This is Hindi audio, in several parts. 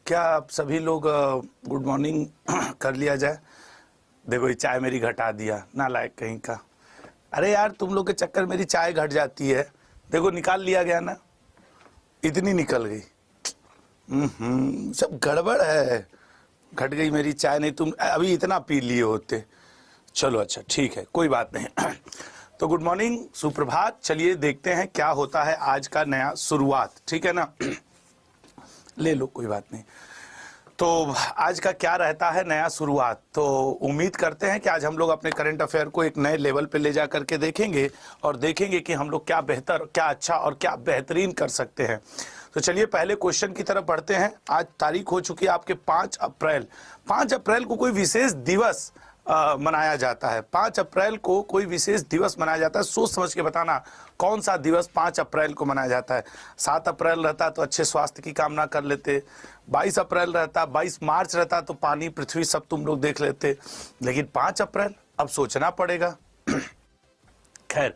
क्या आप सभी लोग गुड मॉर्निंग कर लिया जाए। देखो ये चाय मेरी घटा दिया, नालायक कहीं का। अरे यार तुम लोग के चक्कर मेरी चाय घट जाती है। देखो निकाल लिया गया ना, इतनी निकल गई। सब गड़बड़ है। घट गई मेरी चाय, नहीं तुम अभी इतना पी लिए होते। चलो अच्छा ठीक है, कोई बात नहीं। तो गुड मॉर्निंग, सुप्रभात। चलिए देखते हैं क्या होता है आज का नया शुरुआत, ठीक है ना। ले लो, कोई बात नहीं। तो आज का क्या रहता है नया शुरुआत। तो उम्मीद करते हैं कि आज हम लोग अपने करंट अफेयर को एक नए लेवल पे ले जा करके देखेंगे और देखेंगे कि हम लोग क्या बेहतर, क्या अच्छा और क्या बेहतरीन कर सकते हैं। तो चलिए पहले क्वेश्चन की तरफ बढ़ते हैं। आज तारीख हो चुकी है आपके 5 अप्रैल। 5 अप्रैल को कोई विशेष दिवस मनाया जाता है। 5 अप्रैल को कोई विशेष दिवस मनाया जाता है। सोच समझ के बताना कौन सा दिवस 5 अप्रैल को मनाया जाता है। 7 अप्रैल रहता तो अच्छे स्वास्थ्य की कामना कर लेते। 22 अप्रैल रहता, 22 मार्च रहता तो पानी पृथ्वी सब तुम लोग देख लेते। लेकिन 5 अप्रैल, अब सोचना पड़ेगा। खैर,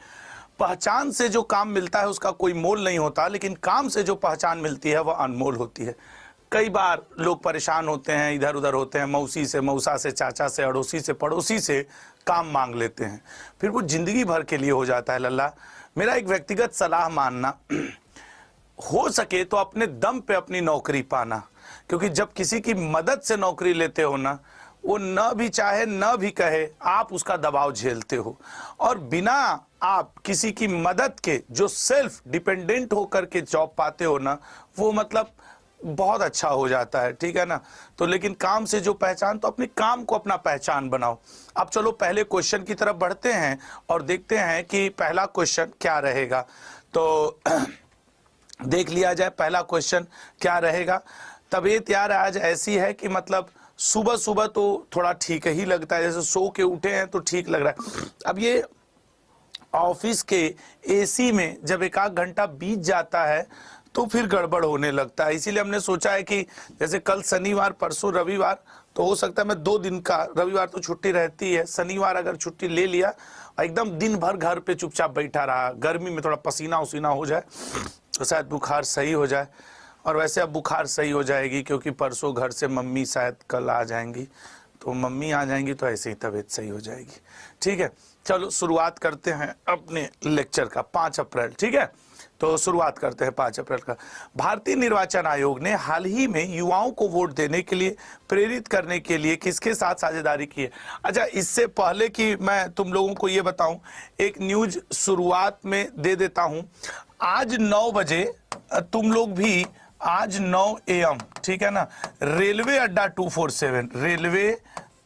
पहचान से जो काम मिलता है उसका कोई मोल नहीं होता, लेकिन काम से जो पहचान मिलती है वह अनमोल होती है। कई बार लोग परेशान होते हैं, इधर उधर होते हैं, मौसी से, मौसा से, चाचा से, अड़ोसी से, पड़ोसी से काम मांग लेते हैं, फिर वो जिंदगी भर के लिए हो जाता है लल्ला। मेरा एक व्यक्तिगत सलाह मानना, हो सके तो अपने दम पे अपनी नौकरी पाना, क्योंकि जब किसी की मदद से नौकरी लेते हो ना, वो न भी चाहे न भी कहे आप उसका दबाव झेलते हो। और बिना आप किसी की मदद के जो सेल्फ डिपेंडेंट होकर के जॉब पाते हो ना, वो मतलब बहुत अच्छा हो जाता है, ठीक है ना। तो लेकिन काम से जो पहचान, तो अपने काम को अपना पहचान बनाओ। अब चलो पहले क्वेश्चन की तरफ बढ़ते हैं और देखते हैं कि पहला क्वेश्चन क्या रहेगा। तो देख लिया जाए पहला क्वेश्चन क्या रहेगा। तबीयत यार आज ऐसी है कि मतलब सुबह सुबह तो थोड़ा ठीक ही लगता है, जैसे सो के उठे हैं तो ठीक लग रहा है। अब ये ऑफिस के एसी में जब 1-8 घंटा बीत जाता है तो फिर गड़बड़ होने लगता है। इसीलिए हमने सोचा है कि जैसे कल शनिवार, परसों रविवार, तो हो सकता है मैं 2 दिन का, रविवार तो छुट्टी रहती है, शनिवार अगर छुट्टी ले लिया और एकदम दिन भर घर पे चुपचाप बैठा रहा, गर्मी में थोड़ा पसीना उसीना हो जाए तो शायद बुखार सही हो जाए। और वैसे अब बुखार सही हो जाएगी क्योंकि परसों घर से मम्मी शायद कल आ जाएंगी, तो मम्मी आ जाएंगी तो ऐसे ही तबीयत सही हो जाएगी, ठीक है। चलो शुरुआत करते हैं अपने लेक्चर का। 5 अप्रैल, ठीक है। तो शुरुआत करते हैं 5 अप्रैल का। भारतीय निर्वाचन आयोग ने हाल ही में युवाओं को वोट देने के लिए प्रेरित करने के लिए किसके साथ साझेदारी की है। अच्छा, इससे पहले कि मैं तुम लोगों को ये बताऊं, एक न्यूज शुरुआत में दे देता हूं। आज 9 बजे तुम लोग भी, आज 9 AM, ठीक है ना, रेलवे अड्डा 247, रेलवे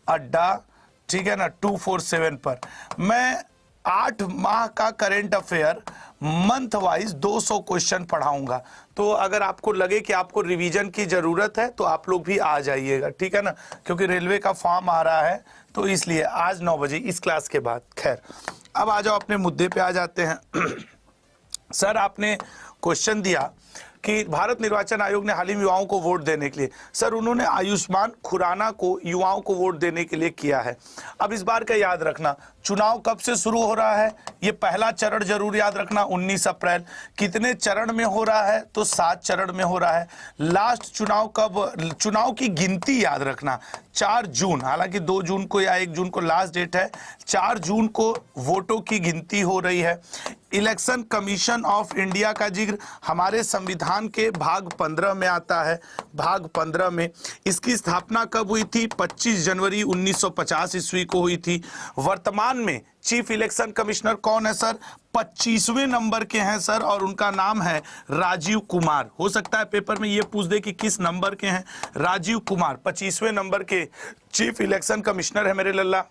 अड्डा, ठीक है ना, 247 पर मैं 8 माह का current affair month wise 200 question पढ़ाऊंगा। तो अगर आपको लगे कि आपको रिवीजन की जरूरत है तो आप लोग भी आ जाइएगा, ठीक है ना, क्योंकि रेलवे का फॉर्म आ रहा है तो इसलिए आज 9 बजे इस क्लास के बाद। खैर, अब आ जाओ अपने मुद्दे पे आ जाते हैं। सर आपने क्वेश्चन दिया कि भारत निर्वाचन आयोग ने हाल ही में युवाओं को वोट देने के लिए, सर उन्होंने आयुष्मान खुराना को युवाओं को वोट देने के लिए किया है। अब इस बार का याद रखना, चुनाव कब से शुरू हो रहा है, ये पहला चरण जरूर याद रखना 19 अप्रैल। कितने चरण में हो रहा है, तो 7 चरण में हो रहा है। लास्ट चुनाव कब, चुनाव की गिनती याद रखना 4 जून, हालांकि 2 जून को या 1 जून को लास्ट डेट है, 4 जून को वोटों की गिनती हो रही है। इलेक्शन कमीशन ऑफ इंडिया का जिक्र हमारे संविधान के भाग 15 में आता है, भाग 15 में। इसकी स्थापना कब हुई थी, 25 जनवरी 1950 ईस्वी को हुई थी। वर्तमान में चीफ इलेक्शन कमिश्नर कौन है सर, 25वें नंबर के हैं सर, और उनका नाम है राजीव कुमार। हो सकता है पेपर में ये पूछ दे कि किस नंबर के हैं, राजीव कुमार 25वें नंबर के चीफ इलेक्शन कमिश्नर है मेरे लल्ला।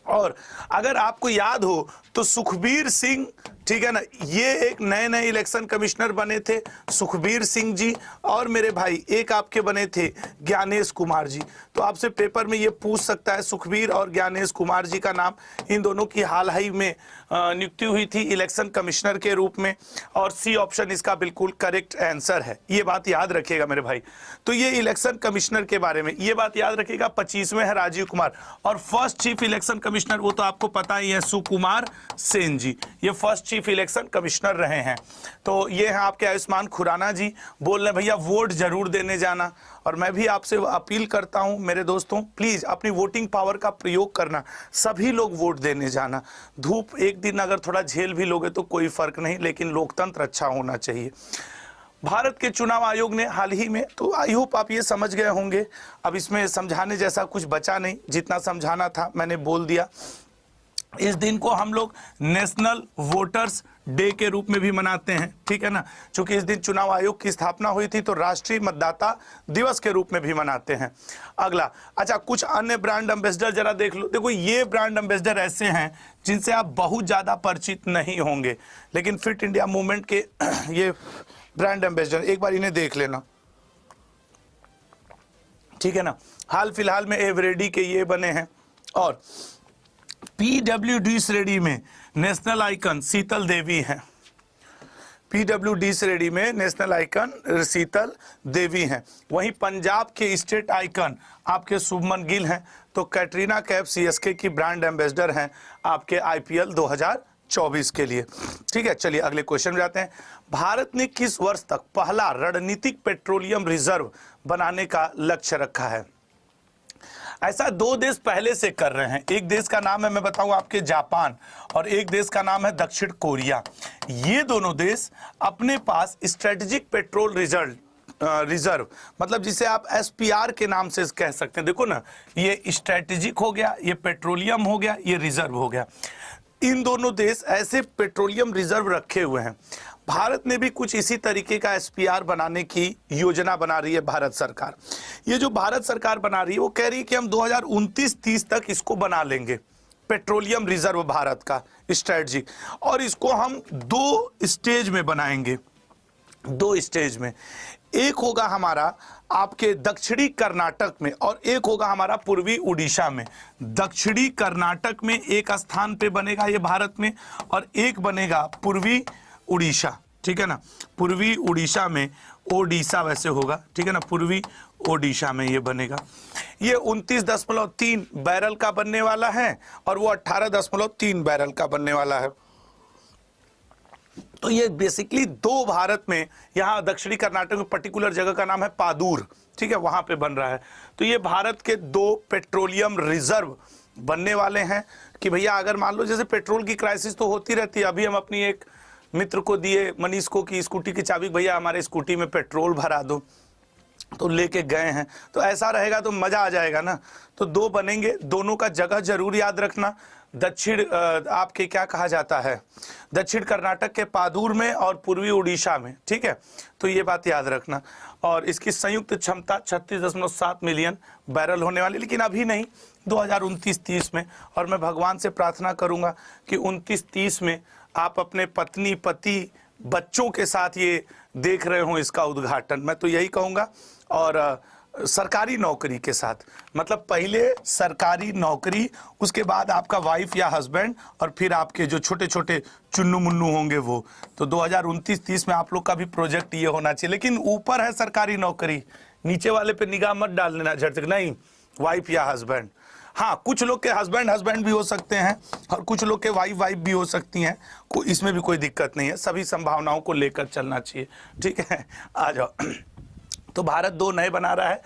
और अगर आपको याद हो तो सुखबीर सिंह, ठीक है ना, ये एक नए इलेक्शन कमिश्नर बने थे, सुखबीर सिंह जी, और मेरे भाई एक आपके बने थे ज्ञानेश कुमार जी। तो आपसे पेपर में ये पूछ सकता है, सुखबीर और ज्ञानेश कुमार जी का नाम, इन दोनों की हाल ही में नियुक्ति हुई थी इलेक्शन कमिश्नर के रूप में, और सी ऑप्शन इसका बिल्कुल करेक्ट आंसर है। ये बात याद रखिएगा मेरे भाई। तो ये इलेक्शन कमिश्नर के बारे में ये बात याद रखिएगा, 25वें है राजीव कुमार। और फर्स्ट चीफ इलेक्शन कमिश्नर वो तो आपको पता ही है, सुकुमार सेन जी, ये first chief chief election commissioner रहे हैं। तो ये हैं आपके आयुष्मान खुराना जी, बोल रहे भैया वोट जरूर देने जाना। और मैं भी आपसे अपील करता हूं मेरे दोस्तों, प्लीज अपनी वोटिंग पावर का प्रयोग करना, सभी लोग वोट देने जाना। धूप एक दिन अगर थोड़ा झेल भी लोगे तो कोई फर्क नहीं, लेकिन लोकतंत्र अच्छा होना चाहिए। भारत के चुनाव आयोग ने हाल ही में, तो आई होप आप ये समझ गए होंगे, अब इसमें समझाने जैसा कुछ बचा नहीं, जितना समझाना था मैंने बोल दिया। इस दिन को हम लोग नेशनल वोटर्स डे के रूप में भी मनाते हैं, ठीक है ना, क्योंकि इस दिन चुनाव आयोग की स्थापना हुई थी, तो राष्ट्रीय मतदाता दिवस के रूप में भी मनाते हैं। अगला, अच्छा कुछ अन्य ब्रांड एम्बेसडर जरा देख लो। देखो ये ब्रांड एम्बेसडर ऐसे हैं जिनसे आप बहुत ज्यादा परिचित नहीं होंगे, लेकिन फिट इंडिया मूवमेंट के ये ब्रांड एम्बेसडर, एक बार इन्हें देख लेना, ठीक है ना। हाल फिलहाल में एवरेडी के ये बने हैं। और पीडब्ल्यूडी श्रेणी में नेशनल आइकन शीतल देवी हैं। पीडब्ल्यूडी श्रेणी में नेशनल आइकन शीतल देवी हैं। वहीं पंजाब के स्टेट आइकन आपके शुभमन गिल हैं। तो कैटरीना कैफ सीएसके की ब्रांड एम्बेसडर हैं आपके आईपीएल 2024 के लिए, ठीक है। चलिए अगले क्वेश्चन में जाते हैं। भारत ने किस वर्ष तक पहला रणनीतिक पेट्रोलियम रिजर्व बनाने का लक्ष्य रखा है? ऐसा 2 देश पहले से कर रहे हैं। एक देश का नाम है, मैं बताऊं आपके, जापान, और एक देश का नाम है दक्षिण कोरिया। ये दोनों देश अपने पास स्ट्रेटेजिक पेट्रोल रिजर्व, मतलब जिसे आप एसपीआर के नाम से कह सकते हैं। देखो ना, ये स्ट्रेटेजिक हो गया, ये पेट्रोलियम हो गया, ये रिजर्व हो गया। इन दोनों देश ऐसे पेट्रोलियम रिजर्व रखे हुए हैं। भारत ने भी कुछ इसी तरीके का एसपीआर बनाने की योजना बना रही है भारत सरकार। ये जो भारत सरकार बना रही है वो कह रही है कि हम 2029-30 तक इसको बना लेंगे, पेट्रोलियम रिजर्व भारत का स्ट्रेटजी, और इसको हम 2 स्टेज में बनाएंगे। 2 स्टेज में, एक होगा हमारा आपके दक्षिणी कर्नाटक में और एक होगा हमारा पूर्वी उड़ीसा में। दक्षिणी कर्नाटक में एक स्थान पे बनेगा ये भारत में, और एक बनेगा पूर्वी उड़ीसा, ठीक है ना। पूर्वी उड़ीसा में, ओडिशा वैसे होगा, ठीक है ना, पूर्वी ओडिशा में ये बनेगा। ये 29.3 बैरल का बनने वाला है और वो 18.3 बैरल का बनने वाला है। तो ये बेसिकली 2 भारत में, यहाँ दक्षिणी कर्नाटक में पर्टिकुलर जगह का नाम है पादूर, ठीक है, वहां पे बन रहा है। तो ये भारत के 2 पेट्रोलियम रिजर्व बनने वाले हैं कि भैया अगर मान लो जैसे पेट्रोल की क्राइसिस तो होती रहती है। अभी हम अपनी एक मित्र को दिए, मनीष को, की स्कूटी की चाबी, भैया हमारे स्कूटी में पेट्रोल भरा दो, तो लेके गए हैं। तो ऐसा रहेगा तो मजा आ जाएगा ना। तो 2 बनेंगे, दोनों का जगह जरूर याद रखना। दक्षिण आपके क्या कहा जाता है, दक्षिण कर्नाटक के पादूर में और पूर्वी उड़ीसा में, ठीक है। तो ये बात याद रखना। और इसकी संयुक्त क्षमता 36.7 मिलियन बैरल होने वाली, लेकिन अभी नहीं, 2029-30 में। और मैं भगवान से प्रार्थना करूंगा कि 29-30 में आप अपने पत्नी, पति, बच्चों के साथ ये देख रहे हो इसका उद्घाटन। मैं तो यही कहूंगा। और सरकारी नौकरी के साथ, मतलब पहले सरकारी नौकरी, उसके बाद आपका वाइफ या हस्बैंड, और फिर आपके जो छोटे छोटे चुन्नू मुन्नू होंगे वो। तो 2029-30 में आप लोग का भी प्रोजेक्ट ये होना चाहिए। लेकिन ऊपर है सरकारी नौकरी, नीचे वाले पे निगाह मत डाल लेना झट तक, नहीं, वाइफ या हस्बैंड। हाँ, कुछ लोग के हस्बैंड भी हो सकते हैं और कुछ लोग के वाइफ भी हो सकती हैं, इसमें भी कोई दिक्कत नहीं है। सभी संभावनाओं को लेकर चलना चाहिए, ठीक है। आ जाओ। तो भारत 2 नए बना रहा है,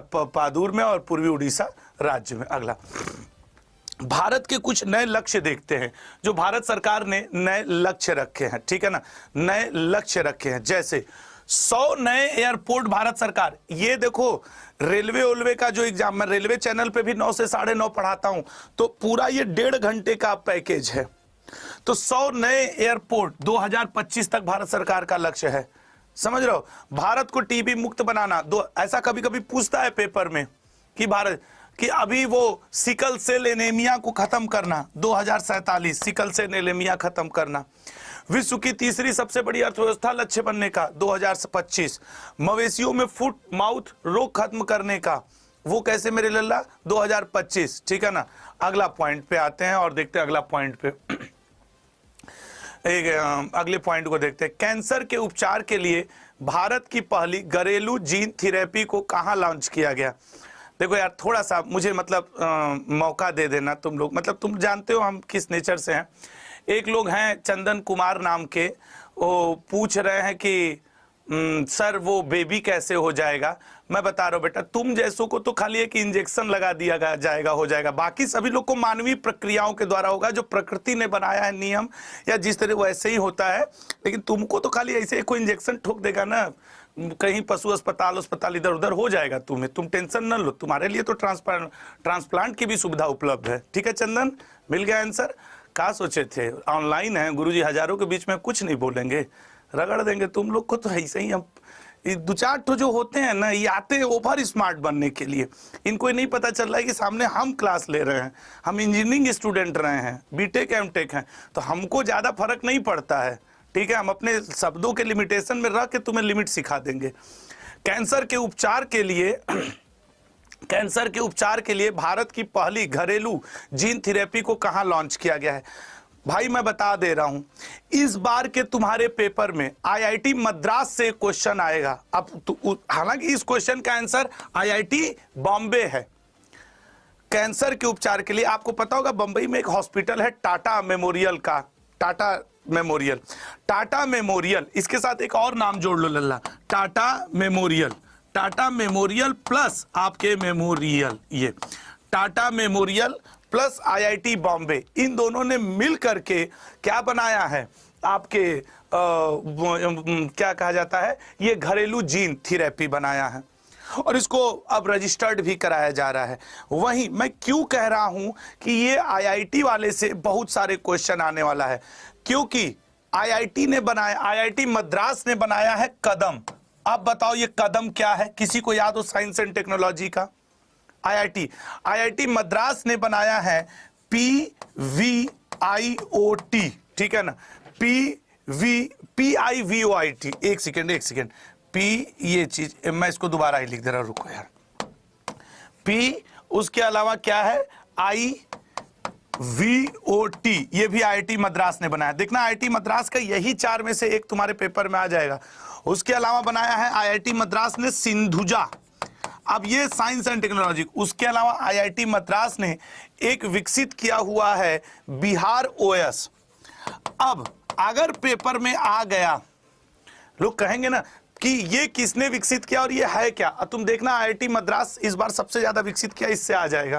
पादूर में और पूर्वी उड़ीसा राज्य में। अगला, भारत के कुछ नए लक्ष्य देखते हैं जो भारत सरकार ने नए लक्ष्य रखे हैं, ठीक है ना, नए लक्ष्य रखे हैं। जैसे 100 नए एयरपोर्ट भारत सरकार, ये देखो रेलवे का जो एग्जाम, मैं रेलवे चैनल पे भी 9 से 9:30 पढ़ाता हूं, तो पूरा ये 1.5 घंटे का पैकेज है। तो 100 नए एयरपोर्ट 2025 तक भारत सरकार का लक्ष्य है, समझ रहे हो। भारत को टीबी मुक्त बनाना, ऐसा कभी कभी पूछता है पेपर में कि भारत कि अभी वो सिकल सेल एनीमिया को खत्म करना, 2047 सिकल सेल एनीमिया खत्म करना। विश्व की तीसरी सबसे बड़ी अर्थव्यवस्था लक्ष्य बनने का 2025। मवेशियों में फुट माउथ रोग खत्म करने का, वो कैसे मेरे लल्ला, 2025, ठीक है ना। अगला पॉइंट पे आते हैं और देखते हैं अगला पॉइंट पे। अगले पॉइंट को देखते हैं। कैंसर के उपचार के लिए भारत की पहली घरेलू जीन थेरेपी को कहां लॉन्च किया गया? देखो यार, थोड़ा सा मुझे मतलब मौका दे देना तुम लोग, मतलब तुम जानते हो हम किस नेचर से हैं। एक लोग हैं चंदन कुमार नाम के, वो पूछ रहे हैं कि सर वो बेबी कैसे हो जाएगा। मैं बता रहा हूँ बेटा, तुम जैसों को तो खाली एक इंजेक्शन लगा दिया जाएगा, हो जाएगा। बाकी सभी लोग को मानवीय प्रक्रियाओं के द्वारा होगा, जो प्रकृति ने बनाया है नियम या जिस तरह वैसे ही होता है। लेकिन तुमको तो खाली ऐसे कोई इंजेक्शन ठोक देगा ना, कहीं पशु अस्पताल इधर उधर हो जाएगा तुम्हें, तुम टेंशन न लो। तुम्हारे लिए तो ट्रांसप्लांट की भी सुविधा उपलब्ध है। ठीक है चंदन, मिल गया आंसर। क्या सोचे थे, ऑनलाइन है गुरुजी, हजारों के बीच में कुछ नहीं बोलेंगे, रगड़ देंगे तुम लोग को। तो ऐसे ही हम दो चार तो जो होते हैं ना, ये आते हैं ओवर स्मार्ट बनने के लिए। इनको नहीं पता चल रहा है कि सामने हम क्लास ले रहे हैं, हम इंजीनियरिंग स्टूडेंट रहे हैं, बीटेक एमटेक हैं, तो हमको ज़्यादा फर्क नहीं पड़ता है। ठीक है, हम अपने शब्दों के लिमिटेशन में रह के तुम्हें लिमिट सिखा देंगे। कैंसर के उपचार के लिए भारत की पहली घरेलू जीन थेरेपी को कहां लॉन्च किया गया है? भाई मैं बता दे रहा हूं, इस बार के तुम्हारे पेपर में आईआईटी मद्रास से क्वेश्चन आएगा। अब हालांकि इस क्वेश्चन का आंसर आईआईटी बॉम्बे है। कैंसर के उपचार के लिए आपको पता होगा, बंबई में एक हॉस्पिटल है टाटा मेमोरियल का, टाटा मेमोरियल, इसके साथ एक और नाम जोड़ लो लल्ला, टाटा मेमोरियल प्लस आपके मेमोरियल, ये Tata memorial plus IIT Bombay, इन दोनों ने मिल करके क्या बनाया है आपके क्या कहा जाता है, ये घरेलू जीन थेरेपी बनाया है, और इसको अब रजिस्टर्ड भी कराया जा रहा है। वहीं मैं क्यों कह रहा हूं कि ये आईआईटी वाले से बहुत सारे क्वेश्चन आने वाला है, क्योंकि आईआईटी मद्रास ने बनाया है कदम। अब बताओ ये कदम क्या है, किसी को याद हो साइंस एंड टेक्नोलॉजी का? आईआईटी मद्रास ने बनाया है PIVOT, ठीक है ना, PIVOIT। एक सेकेंड, P, ये चीज मैं इसको दोबारा ही लिख दे रहा हूं, रुको यार। P, उसके अलावा क्या है, IVOT, ये भी आईआईटी मद्रास ने बनाया। देखना आईआईटी मद्रास का यही चार में से एक तुम्हारे पेपर में आ जाएगा। उसके अलावा बनाया है आईआईटी मद्रास ने सिंधुजा, अब ये साइंस एंड टेक्नोलॉजी। उसके अलावा आईआईटी मद्रास ने एक विकसित किया हुआ है बिहार ओएस। अब अगर पेपर में आ गया, लोग कहेंगे ना कि ये किसने विकसित किया और ये है क्या, तुम देखना आईआईटी मद्रास इस बार सबसे ज्यादा विकसित किया, इससे आ जाएगा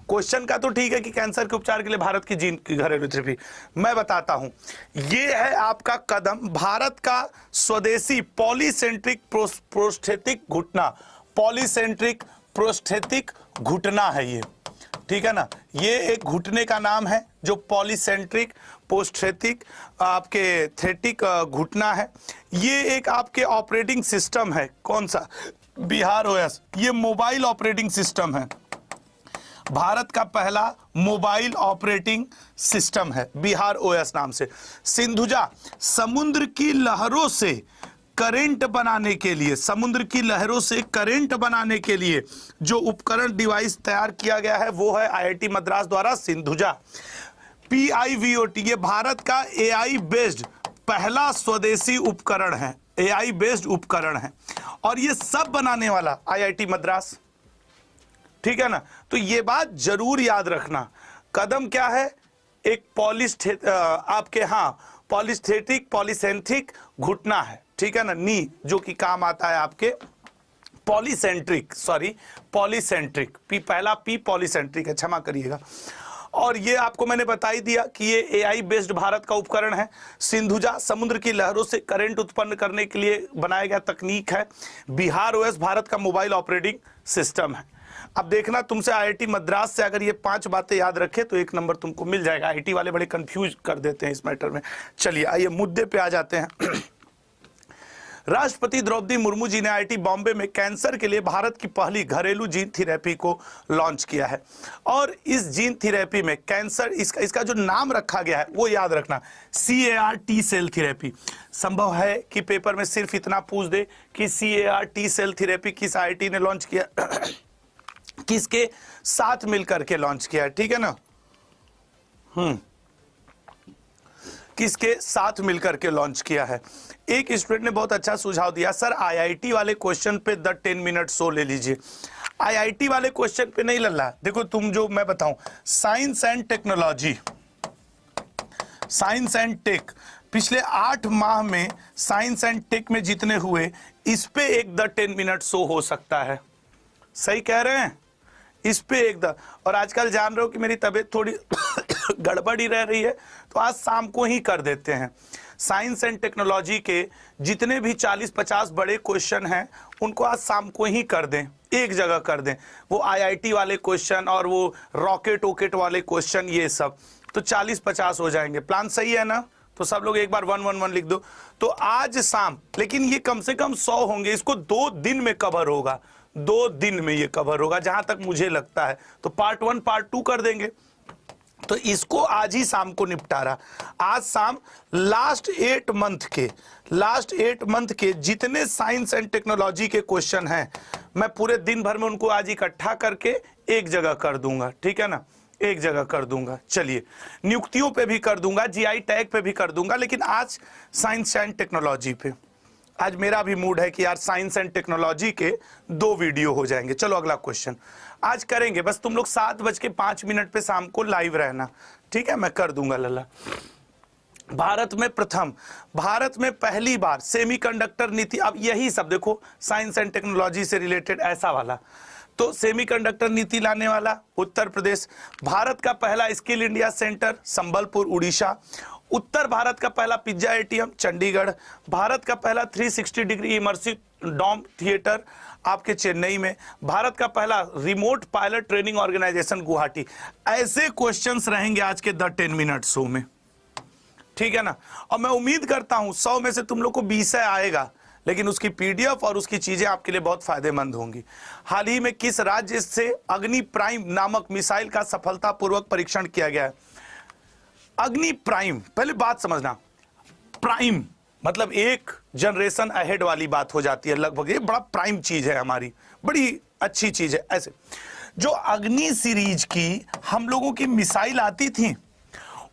क्वेश्चन का। तो ठीक है कि कैंसर के उपचार के लिए भारत की जीन की घरेलू थेरेपी, मैं बताता हूं, ये है आपका कदम, भारत का स्वदेशी पॉलीसेंट्रिक प्रोस्थेटिक घुटना, पॉलीसेंट्रिक प्रोस्थेटिक घुटना है ये, ठीक है ना। ये एक घुटने का नाम है जो पॉलीसेंट्रिक प्रोस्थेटिक आपके थेटिक घुटना है। ये एक आपके ऑपरेटिंग सिस्टम है, कौन सा, बिहार ओएस। ये मोबाइल ऑपरेटिंग सिस्टम है, भारत का पहला मोबाइल ऑपरेटिंग सिस्टम है, बिहार ओएस नाम से। सिंधुजा, समुद्र की लहरों से करंट बनाने के लिए, समुद्र की लहरों से करंट बनाने के लिए जो उपकरण डिवाइस तैयार किया गया है वो है आईआईटी मद्रास द्वारा सिंधुजा। PIVOT, ये भारत का AI बेस्ड पहला स्वदेशी उपकरण है, AI बेस्ड उपकरण है, और ये सब बनाने वाला आईआईटी मद्रास, ठीक है ना। तो ये बात जरूर याद रखना। कदम क्या है, एक पॉलीस्थेटिक पॉलीसेंट्रिक घुटना है, ठीक है ना, नी, जो कि काम आता है आपके पॉलीसेंट्रिक, पहला P पॉलीसेंट्रिक है, क्षमा करिएगा। और ये आपको मैंने बता ही दिया कि ये AI बेस्ड भारत का उपकरण है। सिंधुजा, समुद्र की लहरों से करंट उत्पन्न करने के लिए बनाया गया तकनीक है। बिहार ओएस भारत का मोबाइल ऑपरेटिंग सिस्टम है। अब देखना, तुमसे आईआईटी मद्रास से अगर ये 5 बातें याद रखे तो 1 नंबर तुमको मिल जाएगा। आईआईटी वाले बड़े कंफ्यूज कर देते हैं इस मैटर में। चलिए आइए मुद्दे पे आ जाते हैं। राष्ट्रपति द्रौपदी मुर्मू जी ने आईआईटी बॉम्बे में कैंसर के लिए भारत की पहली घरेलू जीन थेरेपी को लॉन्च किया है। और इस जीन थेरेपी में कैंसर, इसका जो नाम रखा गया है वो याद रखना, CAR-T सेल थेरेपी। संभव है कि पेपर में सिर्फ इतना पूछ दे कि CAR-T सेल थेरेपी किस आईआईटी ने लॉन्च किया, किसके साथ मिलकर के लॉन्च किया है, ठीक है ना, किसके साथ मिलकर के लॉन्च किया है। एक स्टूडेंट ने बहुत अच्छा सुझाव दिया, सर आईआईटी वाले क्वेश्चन पे 10 मिनट शो ले लीजिए। आईआईटी वाले क्वेश्चन पे नहीं लल्ला, देखो तुम जो मैं बताऊं, science and technology, science and tech, पिछले 8 माह में साइंस एंड टेक में जितने हुए, इस पे एक द 10 मिनट शो हो सकता है। सही कह रहे हैं, इस पे एक द। और आजकल जान रहे हो कि मेरी तबीयत थोड़ी गड़बड़ ही रह रही है, तो आज शाम को ही कर देते हैं। साइंस एंड टेक्नोलॉजी के जितने भी 40-50 बड़े क्वेश्चन हैं, उनको आज शाम को ही कर दें, एक जगह कर दें। वो आईआईटी वाले क्वेश्चन और वो रॉकेट वोकेट वाले क्वेश्चन, ये सब तो 40-50 हो जाएंगे। प्लान सही है ना? तो सब लोग एक बार 111 लिख दो। तो आज शाम, लेकिन ये कम से कम 100 होंगे, इसको 2 दिन में कवर होगा, 2 दिन में ये कवर होगा जहां तक मुझे लगता है। तो पार्ट 1 पार्ट 2 कर देंगे। तो इसको आज ही शाम को निपटारा। आज शाम लास्ट 8 मंथ के जितने साइंस एंड टेक्नोलॉजी के क्वेश्चन हैं, मैं पूरे दिन भर में उनको आज इकट्ठा करके एक जगह कर दूंगा, ठीक है ना? एक जगह कर दूंगा। चलिए, नियुक्तियों पे भी कर दूंगा, जीआई टैग पे भी कर दूंगा, लेकिन आज साइंस एंड टेक्नोलॉजी पे। आज मेरा भी मूड है कि यार साइंस एंड टेक्नोलॉजी के 2 वीडियो हो जाएंगे। चलो अगला क्वेश्चन आज करेंगे। बस तुम लोग 7:05 पे शाम को लाइव रहना, ठीक है? मैं कर दूंगा लल्ला। भारत में पहली बार सेमीकंडक्टर नीति, अब यही सब देखो साइंस एंड टेक्नोलॉजी से रिलेटेड ऐसा वाला, तो सेमीकंडक्टर नीति लाने वाला उत्तर प्रदेश। भारत का पहला skill India centre Sambalpur Orissa. उत्तर भारत का पहला पिज्जा एटीएम चंडीगढ़। भारत का पहला 360 डिग्री इमर्सिव डॉम थिएटर आपके चेन्नई में। भारत का पहला remote pilot training organisation Guwahati. ऐसे क्वेश्चंस रहेंगे आज के द 10 मिनट शो में, ठीक है ना? और मैं उम्मीद करता हूं 100 में से तुम लोग को 20 आएगा, लेकिन उसकी पीडीएफ और उसकी चीजें आपके लिए बहुत फायदेमंद होंगी। हाल ही में किस राज्य से अग्नि प्राइम नामक मिसाइल का सफलतापूर्वक परीक्षण किया गया है? अग्नि प्राइम, पहले बात समझना, प्राइम मतलब एक जनरेशन अहेड वाली बात हो जाती है लगभग। ये बड़ा प्राइम चीज है हमारी, बड़ी अच्छी चीज है। ऐसे जो अग्नि सीरीज की हम लोगों की मिसाइल आती थी,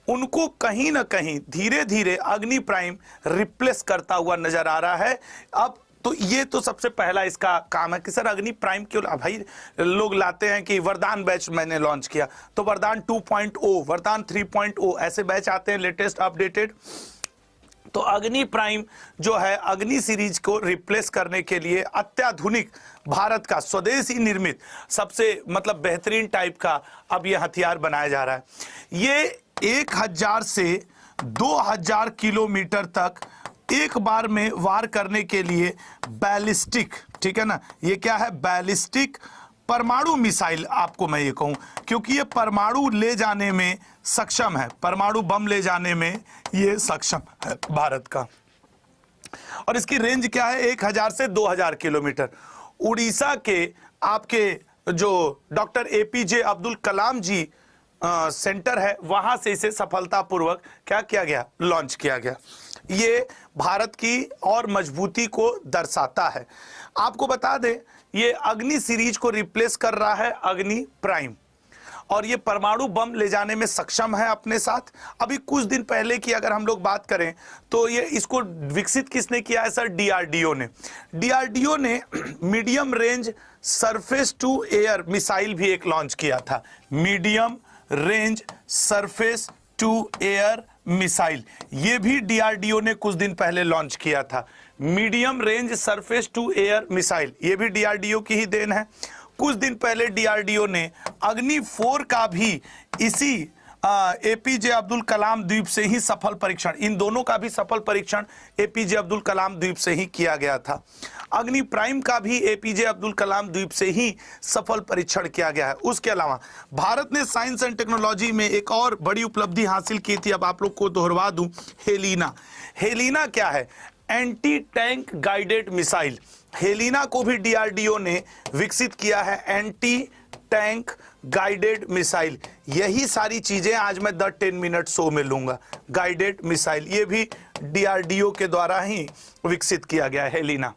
उनको कहीं ना कहीं धीरे धीरे अग्नि प्राइम रिप्लेस करता हुआ नजर आ रहा है। अब तो ये तो सबसे पहला इसका काम है कि सर अग्नि प्राइम क्यों, भाई लोग लाते हैं कि वरदान बैच मैंने लॉन्च किया, तो वरदान 2.0, वरदान 3.0 ऐसे बैच आते हैं लेटेस्ट अपडेटेड। तो अग्नि प्राइम जो है अग्नि सीरीज को रिप्लेस करने के लिए अत्याधुनिक भारत का स्वदेशी निर्मित सबसे मतलब बेहतरीन टाइप का अब ये हथियार बनाया जा रहा है। ये 1000 से 2000 किलोमीटर तक एक बार में वार करने के लिए बैलिस्टिक, ठीक है ना? ये क्या है? बैलिस्टिक परमाणु मिसाइल, आपको मैं ये कहूं, क्योंकि ये परमाणु ले जाने में सक्षम है, परमाणु बम ले जाने में ये सक्षम है भारत का। और इसकी रेंज क्या है? 1000 से 2000 किलोमीटर। उड़ीसा के आपके जो डॉक्टर एपीजे अब्दुल कलाम जी सेंटर है, वहां से इसे सफलतापूर्वक क्या किया गया? लॉन्च किया गया। ये भारत की और मजबूती को दर्शाता है। आपको बता दें, ये अग्नि सीरीज को रिप्लेस कर रहा है अग्नि प्राइम, और ये परमाणु बम ले जाने में सक्षम है अपने साथ। अभी कुछ दिन पहले की अगर हम लोग बात करें तो ये इसको विकसित किसने किया है सर? डीआरडीओ ने। डीआरडीओ ने medium range surface to air missile भी एक लॉन्च किया था। Medium range surface to air missile, ये भी डीआरडीओ ने कुछ दिन पहले लॉन्च किया था। Medium range surface to air missile, ये भी डीआरडीओ की ही देन है। कुछ दिन पहले डीआरडीओ ने अग्नि 4 का भी इसी एपीजे अब्दुल कलाम द्वीप से ही सफल परीक्षण, इन दोनों का भी सफल परीक्षण एपीजे अब्दुल कलाम द्वीप से ही किया गया था। अग्नि प्राइम का भी एपीजे अब्दुल कलाम द्वीप से ही सफल परीक्षण किया गया है। उसके अलावा भारत ने साइंस एंड टेक्नोलॉजी में एक और बड़ी उपलब्धि हासिल की थी, अब आप लोग को दोहरवा दूं, हेलिना। हेलिना क्या है? Anti tank guided missile. Helina को भी डीआरडीओ ने विकसित किया है, एंटी टैंक गाइडेड मिसाइल। यही सारी चीजें आज मैं द 10 मिनट शो में लूंगा। गाइडेड मिसाइल ये भी डीआरडीओ के द्वारा ही विकसित किया गया है, हेलिना।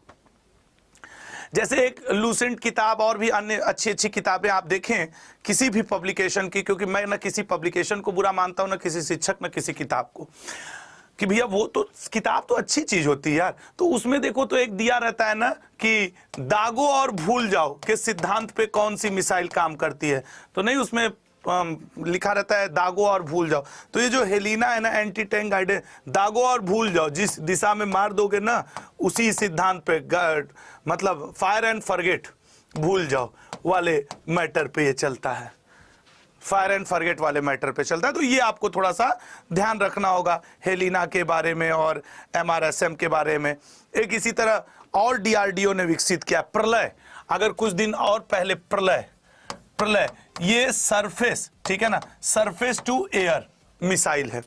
जैसे एक लूसेंट किताब और भी अन्य अच्छी अच्छी किताबें आप देखें किसी भी पब्लिकेशन की, क्योंकि मैं ना किसी पब्लिकेशन को बुरा मानता हूं, ना किसी शिक्षक, ना किसी किताब को, कि भैया वो तो किताब तो अच्छी चीज होती है यार, तो उसमें देखो तो एक दिया रहता है ना कि दागो और भूल जाओ के सिद्धांत पे कौन सी मिसाइल काम करती है, तो नहीं उसमें लिखा रहता है दागो और भूल जाओ। तो ये जो हेलिना है ना, एंटी टैंक गाइडेंस, दागो और भूल जाओ, जिस दिशा में मार दोगे ना उसी सिद्धांत पे, मतलब फायर एंड फॉरगेट, भूल जाओ वाले मैटर पे ये चलता है, फायर एंड फॉरगेट वाले मैटर पे चलता है। तो ये आपको थोड़ा सा ध्यान रखना होगा हेलिना के बारे में और MRSM के बारे में। एक इसी तरह और DRDO ने विकसित किया प्रलय, अगर कुछ दिन और पहले प्रलय ये सरफेस, ठीक है ना, सरफेस टू एयर मिसाइल है,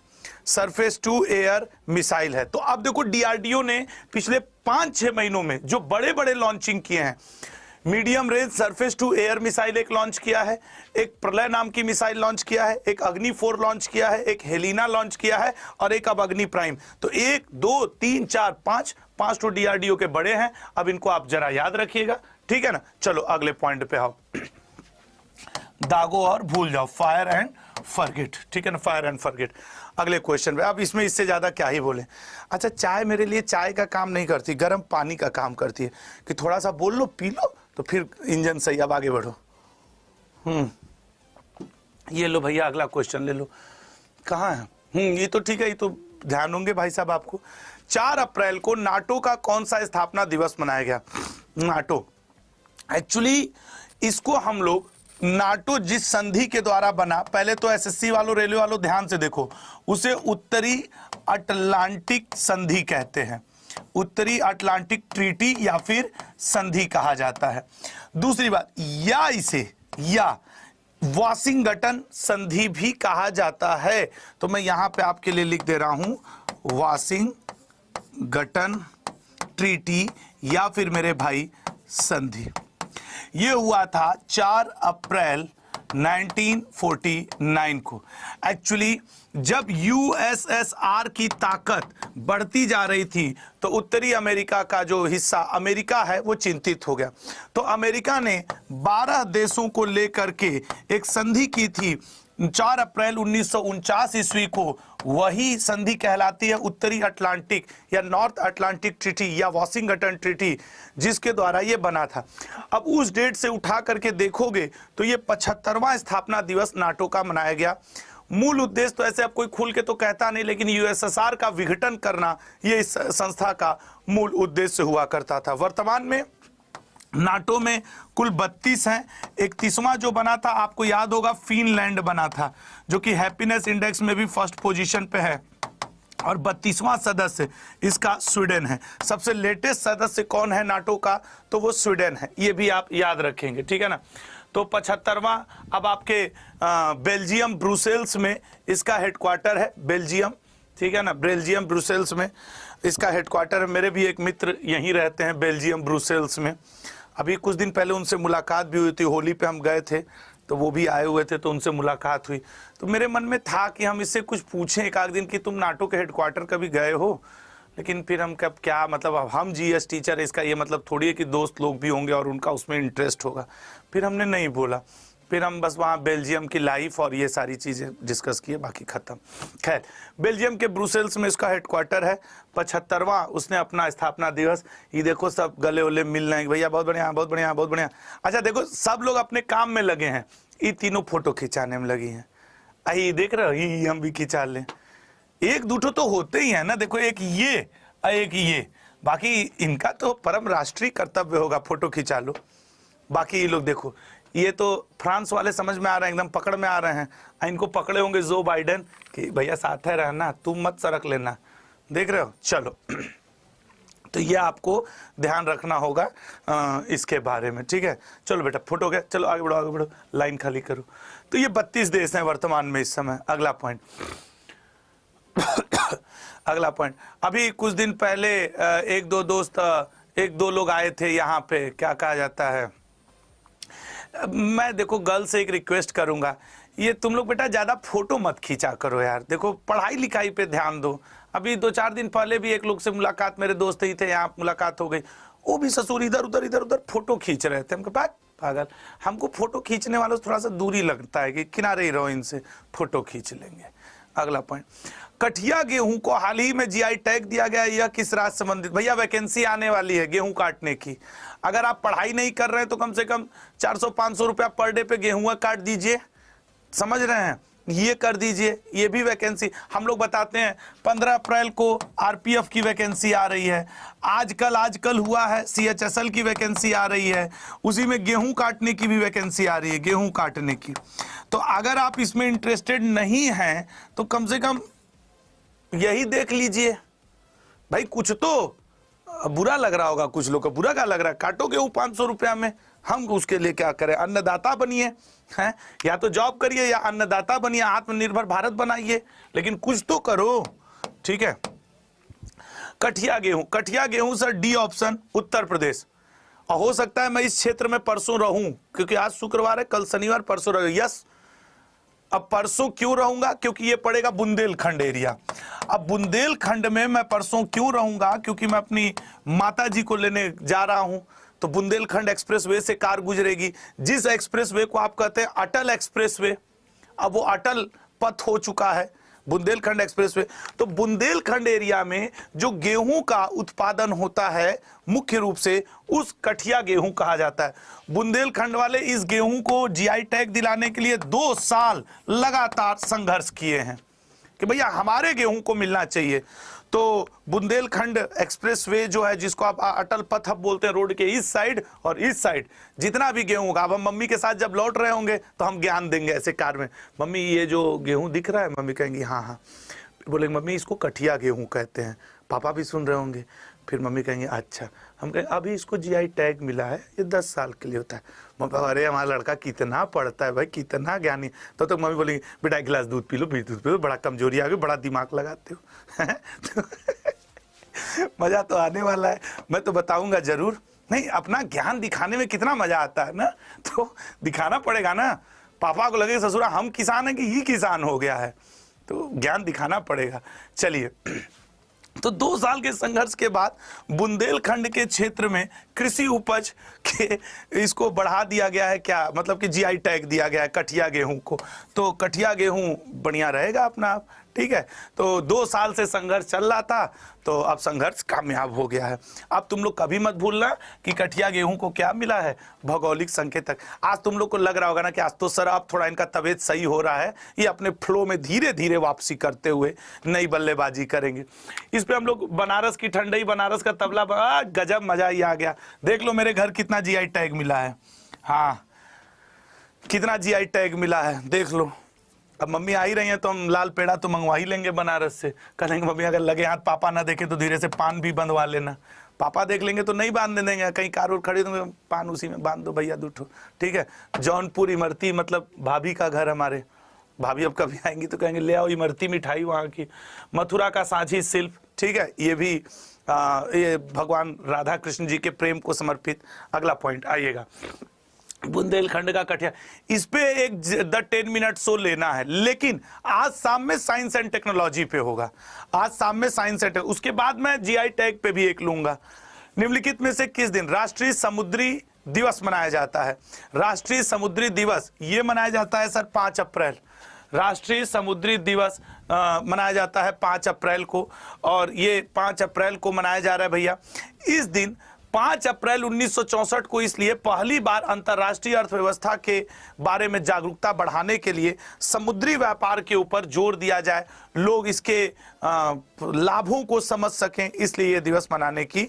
सरफेस टू एयर मिसाइल है। तो अब देखो DRDO ने पिछले 5-6 महीनों में जो बड़े बड़े लॉन्चिंग किए हैं, medium range surface to air missile एक लॉन्च किया है, एक प्रलय नाम की मिसाइल लॉन्च किया है, एक अग्नि 4 लॉन्च किया है, एक हेलिना लॉन्च किया है और एक अब अग्नि प्राइम। तो 1 2 3 4 5 तो DRDO के बड़े हैं। अब इनको आप जरा याद रखिएगा, ठीक है ना। चलो अगले पॉइंट पे आओ, दागो और भूल जाओ, फायर एंड फॉरगेट, ठीक है ना, फायर एंड फॉरगेट। अगले क्वेश्चन पे, अब इसमें इससे ज्यादा क्या ही बोले। अच्छा, चाय मेरे लिए चाय का काम नहीं करती, गर्म पानी का काम करती है, कि थोड़ा सा बोल लो पी लो तो फिर इंजन सही। अब आगे बढ़ो। ये लो भैया अगला क्वेश्चन ले लो, कहाँ है? ये तो ठीक है, ये तो ध्यान होंगे भाई साहब आपको। 4 अप्रैल को नाटो का कौन सा स्थापना दिवस मनाया गया? नाटो, एक्चुअली इसको हम लोग, नाटो जिस संधि के द्वारा बना, पहले तो SSC वालों रेलवे वालों ध्यान से देखो, उसे उत्तरी अटलांटिक संधि कहते हैं, उत्तरी अटलांटिक ट्रीटी या फिर संधि कहा जाता है। दूसरी बात, या इसे या वाशिंगटन संधि भी कहा जाता है। तो मैं यहां पे आपके लिए लिख दे रहा हूं वाशिंगटन ट्रीटी या फिर मेरे भाई संधि। ये हुआ था 4 अप्रैल 1949 को। एक्चुअली जब USSR की ताकत बढ़ती जा रही थी तो उत्तरी अमेरिका का जो हिस्सा अमेरिका है वो चिंतित हो गया। तो अमेरिका ने 12 देशों को लेकर के एक संधि की थी 4 अप्रैल 1949 ईस्वी को। वही संधि कहलाती है उत्तरी अटलांटिक या नॉर्थ अटलांटिक ट्रीटी या वाशिंगटन ट्रीटी, जिसके द्वारा ये बना था। अब उस डेट से उठा करके देखोगे तो ये 75वां स्थापना दिवस नाटो का मनाया गया। मूल उद्देश्य तो ऐसे अब कोई खुल के तो कहता नहीं, लेकिन USSR का विघटन करना ये इस संस्था का मूल उद्देश्य हुआ करता था। वर्तमान में नाटो में कुल 32 हैं। 31वां जो बना था आपको याद होगा फिनलैंड बना था, जो कि हैप्पीनेस इंडेक्स में भी फर्स्ट पोजीशन पे है। और 32वां सदस्य इसका स्वीडन है। सबसे लेटेस्ट सदस्य कौन है नाटो का? तो वो स्वीडन है, ये भी आप याद रखेंगे, ठीक है ना। तो 75वां अब आपके बेल्जियम ब्रुसेल्स में इसका हेडक्वार्टर है, बेल्जियम, ठीक है ना, बेल्जियम ब्रुसेल्स में इसका हेडक्वार्टर है। मेरे भी एक मित्र यहीं रहते हैं बेल्जियम ब्रुसेल्स में। अभी कुछ दिन पहले उनसे मुलाकात भी हुई थी, होली पे हम गए थे तो वो भी आए हुए थे, तो उनसे मुलाकात हुई। तो मेरे मन में था कि हम इससे कुछ पूछें एक आध दिन कि तुम नाटो के हेडक्वार्टर कभी गए हो, लेकिन फिर हम कब क्या मतलब, अब हम GS टीचर, इसका ये मतलब थोड़ी है कि दोस्त लोग भी होंगे और उनका उसमें इंटरेस्ट होगा। फिर हमने नहीं बोला, फिर हम बस वहाँ बेल्जियम की लाइफ और ये सारी चीज़ें डिस्कस किए, बाकी ख़त्म। खैर, बेल्जियम के ब्रुसेल्स में इसका हेडक्वार्टर है। 75वां उसने अपना स्थापना दिवस, ये देखो सब गले उले मिल रहे हैं, भैया बहुत बढ़िया बहुत बढ़िया बहुत बढ़िया। अच्छा देखो, सब लोग अपने काम में लगे हैं, ये तीनों फोटो खिंचाने में लगी हैं। आई देख रहे हो, ये हम भी खिंचा लें, एक दूठो तो होते ही है ना। देखो एक ये एक ये, बाकी इनका तो परम राष्ट्रीय कर्तव्य होगा, फोटो खिंचा लो। बाकी ये लोग देखो, ये तो फ्रांस वाले समझ में आ रहे हैं, एकदम पकड़ में आ रहे हैं। इनको पकड़े होंगे जो बाइडेन कि भैया साथ है रहना, तुम मत सरक लेना, देख रहे हो। चलो तो ये आपको ध्यान रखना होगा इसके बारे में, ठीक है। चलो बेटा फोटो गया, चलो आगे बढ़ो आगे बढ़ो, लाइन खाली करो। तो ये 32 देश हैं वर्तमान में इस समय। अगला पॉइंट अगला पॉइंट, अभी कुछ दिन पहले एक दो लोग आए थे यहाँ पे, क्या कहा जाता है, मैं देखो गर्ल से एक रिक्वेस्ट करूंगा, ये तुम लोग बेटा ज्यादा फोटो मत खींचा करो यार, देखो पढ़ाई लिखाई पे ध्यान दो। अभी 2-4 दिन पहले भी एक लोग से मुलाकात, मेरे दोस्त ही थे, यहाँ मुलाकात हो गई, वो भी ससुर इधर उधर फोटो खींच रहे थे। हमको पागल, हमको फोटो खींचने वालों से थोड़ा सा दूरी लगता है कि किनारे ही रहो, इनसे फोटो खींच लेंगे। अगला पॉइंट, कठिया गेहूं को हाल ही में GI टैग दिया गया, यह किस राज्य संबंधित? भैया वैकेंसी आने वाली है गेहूं काटने की, अगर आप पढ़ाई नहीं कर रहे हैं तो कम से कम 400-500 रुपया पर डे पे गेहूं काट दीजिए, समझ रहे हैं, ये कर दीजिए, ये भी वैकेंसी हम लोग बताते हैं। 15 अप्रैल को आरपीएफ की वैकेंसी आ रही है, आजकल हुआ है सीएचएसएल की वैकेंसी आ रही है, उसी में गेहूं काटने की भी वैकेंसी आ रही है, गेहूं काटने की। तो अगर आप इसमें इंटरेस्टेड नहीं हैं तो कम से कम यही देख लीजिए भाई। कुछ तो बुरा लग रहा होगा, कुछ लोग को बुरा क्या लग रहा है, काटो गेहूं 500 रुपया में, हम उसके लिए क्या करें। अन्नदाता बनिए, हैं, या तो जॉब करिए या अन्नदाता बनिए, आत्मनिर्भर भारत बनाइए, लेकिन कुछ तो करो, ठीक है। कठिया गेहूं sir D option, Uttar Pradesh. और हो सकता है मैं इस क्षेत्र में परसों रहूं, क्योंकि आज शुक्रवार है, कल शनिवार, परसों रहूं। यस, अब परसों क्यों रहूंगा, क्योंकि ये पड़ेगा बुंदेलखंड एरिया। अब बुंदेलखंड में मैं परसों क्यों रहूंगा, क्योंकि मैं अपनी माता जी को लेने जा रहा हूं। तो बुंदेलखंड एक्सप्रेसवे से कार गुजरेगी, जिस एक्सप्रेसवे को आप कहते हैं अटल एक्सप्रेसवे, अब वो अटल पथ हो चुका है बुंदेलखंड एक्सप्रेसवे। तो बुंदेलखंड एरिया में जो गेहूं का उत्पादन होता है मुख्य रूप से उस कठिया गेहूं कहा जाता है। बुंदेलखंड वाले इस गेहूं को जीआई टैग दिलाने के लिए 2 साल लगातार संघर्ष किए हैं कि भैया हमारे गेहूं को मिलना चाहिए। तो बुंदेलखंड एक्सप्रेसवे जो है, जिसको आप अटल पथ अब बोलते हैं, रोड के इस साइड और इस साइड जितना भी गेहूं होगा, अब हम मम्मी के साथ जब लौट रहे होंगे तो हम ज्ञान देंगे ऐसे कार में, मम्मी ये जो गेहूं दिख रहा है, मम्मी कहेंगी हाँ हाँ, बोलेंगे मम्मी इसको कठिया गेहूं कहते हैं, पापा भी सुन रहे होंगे, फिर मम्मी कहेंगे अच्छा, हम कहेंगे अभी इसको जीआई टैग मिला है, ये 10 साल के लिए होता है। मम्मी, अरे हमारा लड़का कितना पढ़ता है भाई, कितना ज्ञानी। तो मम्मी बोलेंगी बेटा 1 गिलास दूध पी लो, दूध पी लो, बड़ा कमजोरी आ गई, बड़ा दिमाग लगाते हो। तो मजा तो आने वाला है, मैं तो बताऊंगा जरूर। नहीं, अपना ज्ञान दिखाने में कितना मजा आता है ना, तो दिखाना पड़ेगा ना। पापा को लगे ससुरा हम किसान है कि ही किसान हो गया है, तो ज्ञान दिखाना पड़ेगा। चलिए, तो 2 साल के संघर्ष के बाद बुंदेलखंड के क्षेत्र में कृषि उपज के इसको बढ़ा दिया गया है, क्या मतलब कि जीआई टैग दिया गया है कठिया गेहूं को। तो कठिया गेहूं बढ़िया रहेगा अपना आप, ठीक है। तो 2 साल से संघर्ष चल रहा था, तो अब संघर्ष कामयाब हो गया है। अब तुम लोग कभी मत भूलना कि कठिया गेहूं को क्या मिला है, भौगोलिक संकेतक। आज तुम लोग को लग रहा होगा ना कि आज तो सर अब थोड़ा इनका तबीयत सही हो रहा है, ये अपने फ्लो में धीरे धीरे वापसी करते हुए नई बल्लेबाजी करेंगे। इस पे हम लोग बनारस की ठंडई, बनारस का तबला, गजब मजा ही आ गया। देख लो मेरे घर कितना जीआई टैग मिला है, हाँ कितना जीआई टैग मिला है देख लो। अब मम्मी आ ही रही है तो हम लाल पेड़ा तो मंगवा ही लेंगे बनारस से। कहेंगे मम्मी अगर लगे हाथ पापा ना देखे तो धीरे से पान भी बंधवा लेना, पापा देख लेंगे तो नहीं बांधने देंगे, कहीं कार और खड़ी तो पान उसी में बांध दो भैया दूठो, ठीक है। जौनपुर इमरती, मतलब भाभी का घर, हमारे भाभी अब कभी आएंगी तो कहेंगे ले आओ इमरती मिठाई वहाँ की। मथुरा का सांची शिल्प, ठीक है, ये भी ये भगवान राधा कृष्ण जी के प्रेम को समर्पित। अगला पॉइंट आइएगा, बुंदेलखंड का कठिया, इस पे एक द 10 मिनट शो लेना है, लेकिन आज शाम में साइंस एंड टेक्नोलॉजी पे होगा। आज शाम में साइंस एंड, उसके बाद मैं जीआई टैग पे भी एक लूंगा। निम्नलिखित में से किस दिन राष्ट्रीय समुद्री दिवस मनाया जाता है? राष्ट्रीय समुद्री दिवस ये मनाया जाता है सर 5 अप्रैल। राष्ट्रीय समुद्री दिवस मनाया जाता है 5 अप्रैल को, और ये 5 अप्रैल को मनाया जा रहा है भैया। इस दिन 5 अप्रैल 1964 को इसलिए पहली बार अंतर्राष्ट्रीय अर्थव्यवस्था के बारे में जागरूकता बढ़ाने के लिए समुद्री व्यापार के ऊपर जोर दिया जाए, लोग इसके लाभों को समझ सकें, इसलिए यह दिवस मनाने की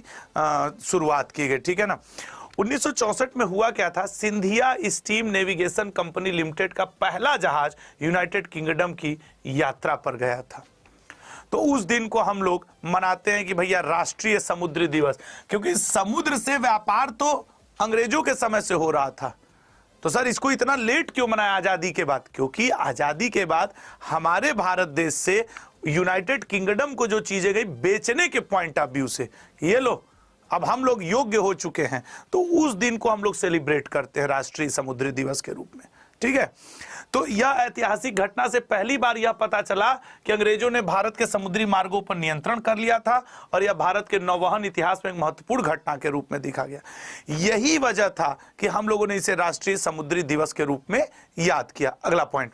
शुरुआत की गई, ठीक है ना। 1964 में हुआ क्या था, Scindia steam navigation company limited का पहला जहाज यूनाइटेड किंगडम की यात्रा पर गया था। तो उस दिन को हम लोग मनाते हैं कि भैया राष्ट्रीय समुद्री दिवस, क्योंकि समुद्र से व्यापार तो अंग्रेजों के समय से हो रहा था। तो सर इसको इतना लेट क्यों मनाया आजादी के बाद? क्योंकि आजादी के बाद हमारे भारत देश से यूनाइटेड किंगडम को जो चीजें गई बेचने के पॉइंट ऑफ व्यू से, ये लो अब हम लोग योग्य हो चुके हैं, तो उस दिन को हम लोग सेलिब्रेट करते हैं राष्ट्रीय समुद्री दिवस के रूप में, ठीक है। तो यह ऐतिहासिक घटना से पहली बार यह पता चला कि अंग्रेजों ने भारत के समुद्री मार्गों पर नियंत्रण कर लिया था, और यह भारत के नौवहन इतिहास में एक महत्वपूर्ण घटना के रूप में देखा गया। यही वजह था कि हम लोगों ने इसे राष्ट्रीय समुद्री दिवस के रूप में याद किया। अगला पॉइंट,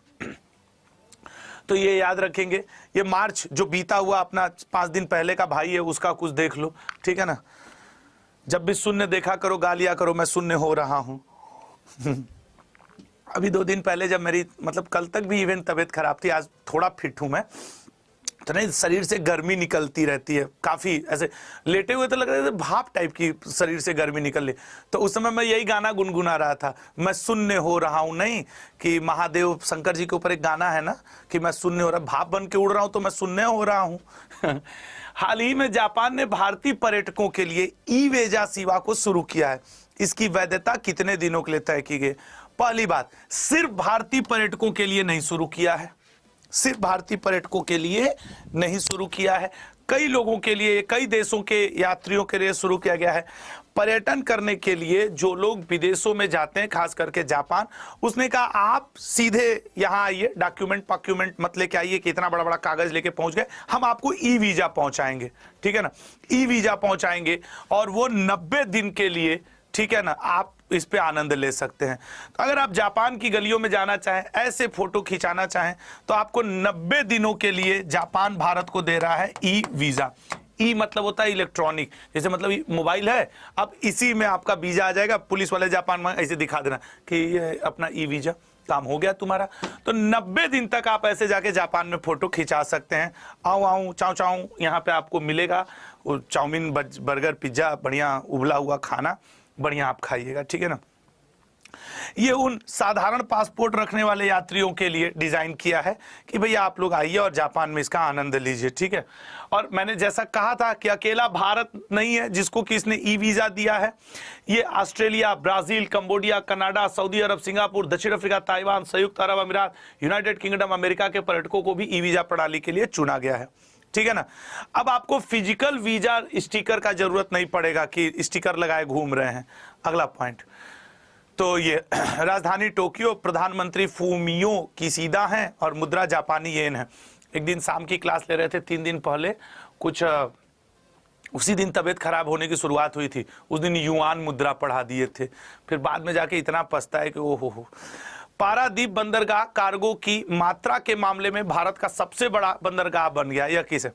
तो ये याद रखेंगे, ये मार्च जो बीता हुआ अपना 5 दिन पहले का भाई है, उसका कुछ देख लो, ठीक है ना। जब भी शून्य देखा करो, गालियां करो, मैं शून्य हो रहा हूं। अभी 2 दिन पहले जब मेरी मतलब कल तक भी इवन तबीयत खराब थी, आज थोड़ा फिट हूँ मैं, तो नहीं शरीर से गर्मी निकलती रहती है, काफ़ी ऐसे लेटे हुए तो लग रहे थे भाप टाइप की शरीर से गर्मी निकल रही। तो उस समय मैं यही गाना गुनगुना रहा था, मैं शून्य हो रहा हूँ, नहीं कि महादेव शंकर जी के ऊपर एक गाना है ना कि मैं शून्य हो रहा, भाप बन के उड़ रहा हूँ तो मैं शून्य हो रहा हूँ। हाल ही में जापान ने भारतीय पर्यटकों के लिए ई वीजा सेवा को शुरू किया है। इसकी वैधता कितने दिनों के लिए तय की गई? पहली बात, सिर्फ भारतीय पर्यटकों के लिए नहीं शुरू किया है, सिर्फ भारतीय पर्यटकों के लिए नहीं शुरू किया है, कई लोगों के लिए, कई देशों के यात्रियों के लिए शुरू किया गया है। पर्यटन करने के लिए जो लोग विदेशों में जाते हैं, खास करके जापान, उसने कहा आप सीधे यहाँ आइए, डॉक्यूमेंट मत लेके आइए कि इतना बड़ा बड़ा कागज लेके पहुंच गए, हम आपको ई वीजा पहुंचाएंगे, ठीक है ना, ई वीजा पहुंचाएंगे और वो 90 दिन के लिए, ठीक है ना, आप इस पे आनंद ले सकते हैं। तो अगर आप जापान की गलियों में जाना चाहें, ऐसे फोटो खिंचाना चाहें, तो आपको 90 दिनों के लिए जापान भारत को दे रहा है ई वीजा। ई मतलब होता है इलेक्ट्रॉनिक, जैसे मतलब मोबाइल है, अब इसी में आपका वीजा आ जाएगा, पुलिस वाले जापान में ऐसे दिखा देना कि ये अपना ई वीजा, काम हो गया तुम्हारा। तो 90 दिन तक आप ऐसे जाके जापान में फोटो खिंचा सकते हैं। आओ चाऊ चाऊ यहाँ पे आपको मिलेगा, चाउमीन, बर्गर, पिज्जा, बढ़िया उबला हुआ खाना, बढ़िया आप खाइएगा, ठीक है ना। ये उन साधारण पासपोर्ट रखने वाले यात्रियों के लिए डिजाइन किया है कि भैया आप लोग आइए और जापान में इसका आनंद लीजिए, ठीक है। और मैंने जैसा कहा था कि अकेला भारत नहीं है जिसको किसने ई वीजा दिया है, ये Australia, Brazil, Cambodia, Canada, Saudi Arab, Singapore, दक्षिण अफ्रीका, ताइवान, संयुक्त अरब अमीरात, यूनाइटेड किंगडम, अमेरिका के पर्यटकों को भी ई वीजा प्रणाली के लिए चुना गया है, ठीक है ना। अब आपको फिजिकल वीजा स्टिकर का जरूरत नहीं पड़ेगा कि स्टिकर लगाए घूम रहे हैं। अगला पॉइंट, तो ये राजधानी टोक्यो, प्रधानमंत्री फूमियो किशिदा हैं और मुद्रा जापानी येन है। एक दिन शाम की क्लास ले रहे थे 3 दिन पहले, कुछ उसी दिन तबीयत खराब होने की शुरुआत हुई थी, उस दिन युआन मुद्रा पढ़ा दिए थे, फिर बाद में जाके इतना पछता है कि ओहो। पारादीप बंदरगाह कार्गो की मात्रा के मामले में भारत का सबसे बड़ा बंदरगाह बन गया। यह किस है?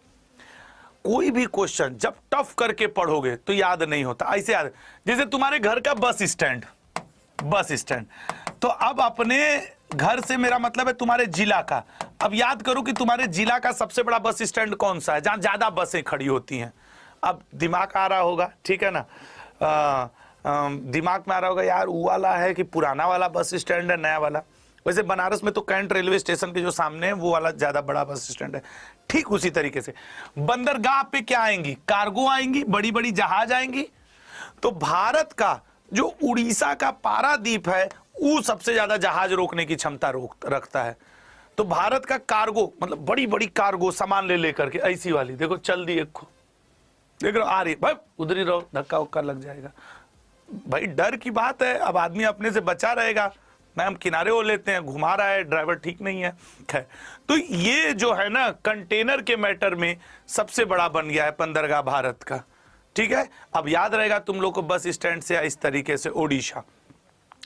कोई भी क्वेश्चन जब टफ करके पढ़ोगे तो याद नहीं होता, ऐसे याद जैसे तुम्हारे घर का बस स्टैंड, तो अब अपने घर से मेरा मतलब है तुम्हारे जिला का, अब याद करो कि तुम्हारे जिला का सबसे बड़ा बस स्टैंड कौन सा है जहां ज्यादा बसें खड़ी होती हैं। अब दिमाग आ रहा होगा, ठीक है ना, दिमाग में आ रहा होगा यार वो वाला है कि पुराना वाला बस स्टैंड है, नया वाला। वैसे बनारस में तो कैंट रेलवे स्टेशन के जो सामने है वो वाला ज्यादा बड़ा बस स्टैंड है। ठीक उसी तरीके से बंदरगाह पे क्या आएंगी? कार्गो आएंगी, बड़ी बड़ी जहाज आएंगी। तो भारत का जो उड़ीसा का पारादीप है वो सबसे ज्यादा जहाज रोकने की क्षमता रखता है। तो भारत का कार्गो मतलब बड़ी बड़ी कार्गो सामान ले लेकर के, ऐसी वाली देखो चल दी, एक देख रहे हो आ रही, भाई उधर ही रहो, धक्का उक्का लग जाएगा। भाई डर की बात है, अब आदमी अपने से बचा रहेगा। मैम किनारे हो लेते हैं, घुमा रहा है ड्राइवर, ठीक नहीं है। तो ये जो है ना कंटेनर के मैटर में सबसे बड़ा बन गया है बंदरगाह भारत का, ठीक है। अब याद रहेगा तुम लोग को बस स्टैंड से इस तरीके से ओडिशा,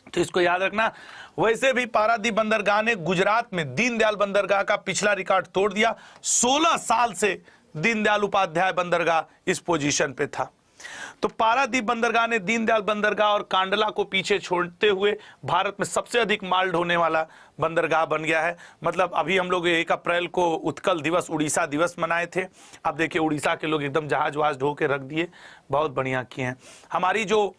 तो इसको याद रखना। वैसे भी पारादीप बंदरगाह ने गुजरात में दीनदयाल बंदरगाह का पिछला रिकॉर्ड तोड़ दिया। 16 साल से दीनदयाल उपाध्याय बंदरगाह इस पोजीशन पे था। तो पारादीप बंदरगाह ने दीनदयाल बंदरगाह और कांडला को पीछे छोड़ते हुए भारत में सबसे अधिक माल ढोने वाला बंदरगाह बन गया है। मतलब अभी हम लोग 1 अप्रैल को उत्कल दिवस, उड़ीसा दिवस मनाए थे। अब देखिए उड़ीसा के लोग एकदम जहाज वहाज ढो के रख दिए, बहुत बढ़िया किए हैं। हमारी जो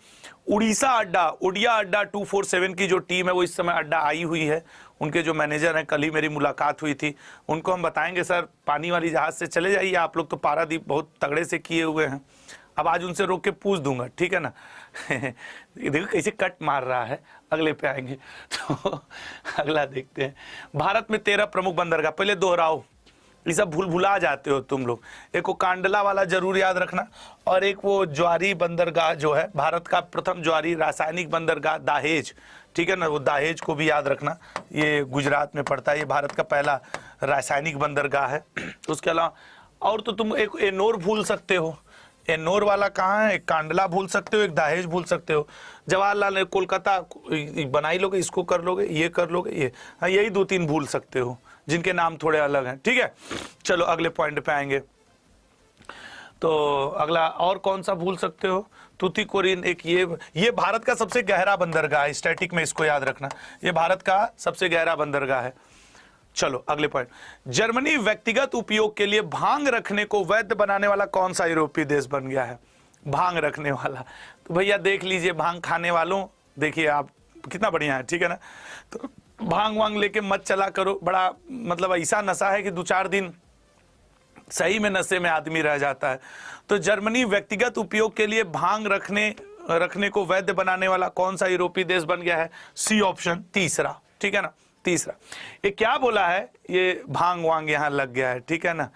उड़ीसा अड्डा, उड़िया अड्डा 247 की जो टीम है वो इस समय अड्डा आई हुई है। उनके जो मैनेजर हैं, कल ही मेरी मुलाकात हुई थी, उनको हम बताएंगे सर पानी वाली जहाज से चले जाइए आप लोग, तो पारादीप बहुत तगड़े से किए हुए हैं। अब आज उनसे रोक के पूछ दूंगा, ठीक है ना। देखो कैसे कट मार रहा है, अगले पे आएंगे। तो अगला देखते हैं। भारत में 13 प्रमुख बंदरगाह, पहले दोहराओ, ये सब भूला जाते हो तुम लोग। एक वो कांडला वाला जरूर याद रखना, और एक वो ज्वारी बंदरगाह जो है, भारत का प्रथम ज्वारी रासायनिक बंदरगाह दाहेज, ठीक है ना, वो दाहेज को भी याद रखना, ये गुजरात में पड़ता है, ये भारत का पहला रासायनिक बंदरगाह है। उसके अलावा और तो तुम एक एनोर भूल सकते हो, एनोर वाला कहाँ है, एक कांडला भूल सकते हो, एक दाहेज भूल सकते हो। जवाहरलाल ने कोलकाता बनाई लोगे, इसको कर लोगे, ये कर लोगे, ये हाँ, यही 2-3 भूल सकते हो जिनके नाम थोड़े अलग हैं, ठीक है। चलो अगले पॉइंट पे आएंगे। तो अगला और कौन सा भूल सकते हो, तुतिकोरिन एक ये भारत का सबसे गहरा बंदरगाह है, स्टैटिक में इसको याद रखना, ये भारत का सबसे गहरा बंदरगाह है। चलो अगले पॉइंट, जर्मनी व्यक्तिगत उपयोग के लिए भांग रखने को वैध बनाने वाला कौन सा यूरोपीय देश बन गया है? भांग रखने वाला, तो भैया देख लीजिए, भांग खाने वालों देखिए आप कितना बढ़िया है, ठीक है ना। तो भांग वांग लेके मत चला करो, बड़ा मतलब ऐसा नशा है कि 2-4 दिन सही में नशे में आदमी रह जाता है। तो जर्मनी व्यक्तिगत उपयोग के लिए भांग रखने को वैध बनाने वाला कौन सा यूरोपीय देश बन गया है? सी ऑप्शन, तीसरा, ठीक है ना, तीसरा। ये क्या बोला है, ये भांग वांग यहाँ लग गया है, ठीक है ना।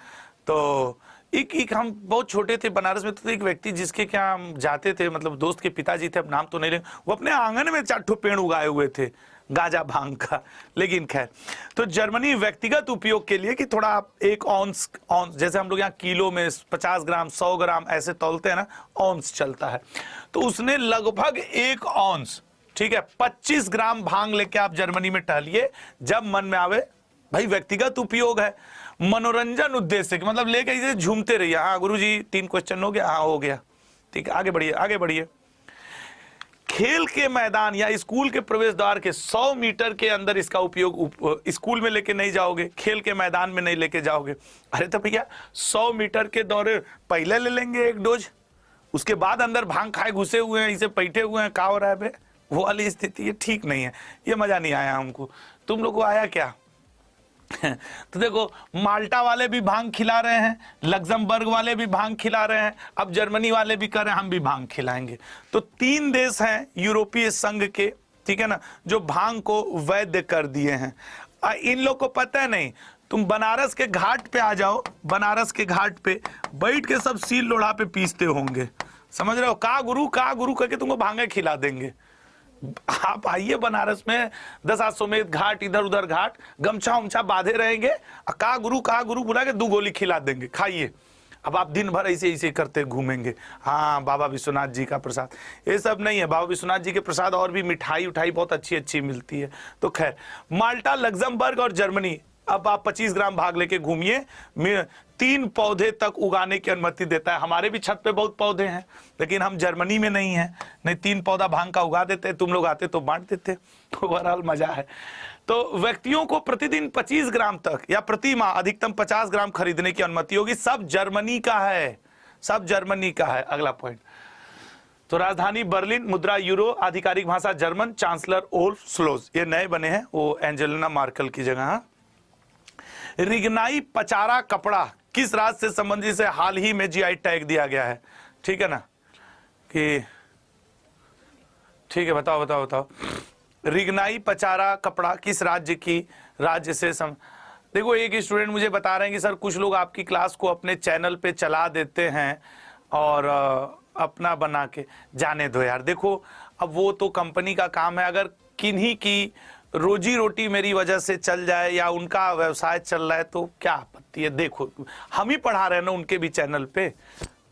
तो एक हम बहुत छोटे थे बनारस में, तो एक व्यक्ति जिसके क्या हम जाते थे, मतलब दोस्त के पिताजी थे, अब नाम तो नहीं ले, वो अपने आंगन में 4 पेड़ उगाए हुए थे गांजा भांग का। लेकिन खैर, तो जर्मनी व्यक्तिगत उपयोग के लिए कि थोड़ा 1 औंस, जैसे हम लोग यहाँ किलो में 50 ग्राम 100 ग्राम ऐसे तौलते हैं ना, औंस चलता है, तो उसने लगभग 1 औंस, ठीक है, 25 ग्राम भांग लेके आप जर्मनी में टहलिए जब मन में आवे। भाई व्यक्तिगत उपयोग है, मनोरंजन उद्देश्य के, मतलब लेके इसे झूमते रहिए। हाँ गुरुजी 3 क्वेश्चन हो गया, हाँ हो गया, ठीक है, आगे बढ़िए आगे बढ़िए। खेल के मैदान या स्कूल के प्रवेश द्वार के 100 मीटर के अंदर इसका उपयोग स्कूल में लेके नहीं जाओगे, खेल के मैदान में नहीं लेके जाओगे। अरे तो भैया 100 मीटर के दौरे पहले ले लेंगे 1 डोज, उसके बाद अंदर भांग खाए घुसे हुए हैं, इसे बैठे हुए हैं, का हो रहा है बे, वो वाली स्थिति ये ठीक नहीं है, ये मजा नहीं आया हमको। तुम लोग को आया क्या? तो देखो, माल्टा वाले भी भांग खिला रहे हैं, लग्जमबर्ग वाले भी भांग खिला रहे हैं, अब जर्मनी वाले भी कर रहे हैं, हम भी भांग खिलाएंगे। तो 3 देश हैं यूरोपीय संघ के, ठीक है ना, जो भांग को वैध कर दिए हैं। इन लोग को पता है नहीं, तुम बनारस के घाट पे आ जाओ, बनारस के घाट पे बैठ के सब सील लोढ़ा पे पीसते होंगे, समझ रहे हो, का गुरु करके तुमको भांगे खिला देंगे। आप आइए बनारस में 10 घाट, इधर उधर घाट, गमछा उमछा बांधे रहेंगे, का गुरु बुला के 2 गोली खिला देंगे, खाइए। अब आप दिन भर ऐसे ऐसे करते घूमेंगे। हाँ बाबा विश्वनाथ जी का प्रसाद, ये सब नहीं है, बाबा विश्वनाथ जी के प्रसाद और भी मिठाई उठाई बहुत अच्छी अच्छी मिलती है। तो खैर, माल्टा, लग्जमबर्ग और जर्मनी, अब आप 25 ग्राम भाग लेके घूमिए, 3 पौधे तक उगाने की अनुमति देता है। हमारे भी छत पे बहुत पौधे हैं, लेकिन हम जर्मनी में नहीं हैं, नहीं 3 पौधा भांग का उगा देते, तुम लोग आते तो बांट देते। तो बहरहाल मजा है। तो व्यक्तियों को प्रतिदिन 25 ग्राम तक या प्रति माह अधिकतम 50 ग्राम खरीदने की अनुमति होगी। सब जर्मनी का है, सब जर्मनी का है। अगला पॉइंट, तो राजधानी बर्लिन, मुद्रा यूरो, आधिकारिक भाषा जर्मन, चांसलर ओल्फ स्लोज, ये नए बने हैं, वो एंजेलिना मार्कल की जगह। रिगनाई पचारा कपड़ा किस राज्य से संबंधित से हाल ही में जीआई टैग दिया गया है? ठीक है ना, कि ठीक है, बताओ। रिगनाई पचारा कपड़ा किस राज्य से देखो, एक स्टूडेंट मुझे बता रहे हैं कि सर कुछ लोग आपकी क्लास को अपने चैनल पे चला देते हैं और अपना बना के, जाने दो यार। देखो अब वो तो कंपनी का काम है, अगर किन्हीं की रोजी रोटी मेरी वजह से चल जाए या उनका व्यवसाय चल रहा है तो क्या आपत्ति है। देखो हम ही पढ़ा रहे हैं ना उनके भी चैनल पे,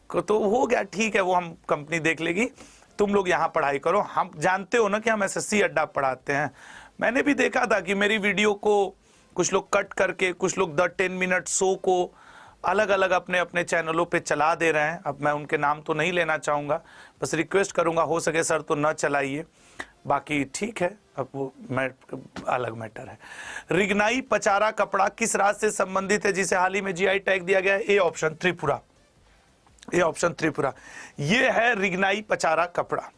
तो हो गया, ठीक है, वो हम कंपनी देख लेगी, तुम लोग यहाँ पढ़ाई करो। हम जानते हो ना कि हम एसएससी अड्डा पढ़ाते हैं। मैंने भी देखा था कि मेरी वीडियो को कुछ लोग कट करके, कुछ लोग 10 मिनट शो को अलग अलग अपने अपने चैनलों पे चला दे रहे हैं। अब मैं उनके नाम तो नहीं लेना चाहूँगा, बस रिक्वेस्ट करूँगा हो सके सर तो न चलाइए, बाकी ठीक है, अब वो अलग मैटर है। रिगनाई पचारा कपड़ा किस राज्य से संबंधित है जिसे हाल ही में जीआई टैग दिया गया है? ए ऑप्शन त्रिपुरा, ये ऑप्शन त्रिपुरा, ये है रिगनाई पचारा कपड़ा।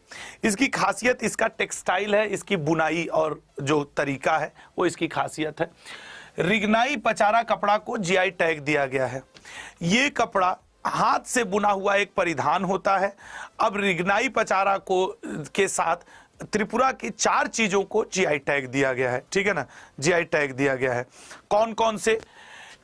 इसकी खासियत इसका टेक्सटाइल है, इसकी बुनाई और जो तरीका है वो इसकी खासियत है। रिगनाई पचारा कपड़ा को जीआई टैग दिया गया है। ये कपड़ा हाथ से बुना हुआ एक परिधान होता है। अब रिगनाई पचारा को के साथ त्रिपुरा की 4 चीजों को जीआई टैग दिया गया है, ठीक है ना, जीआई टैग दिया गया है। कौन कौन से?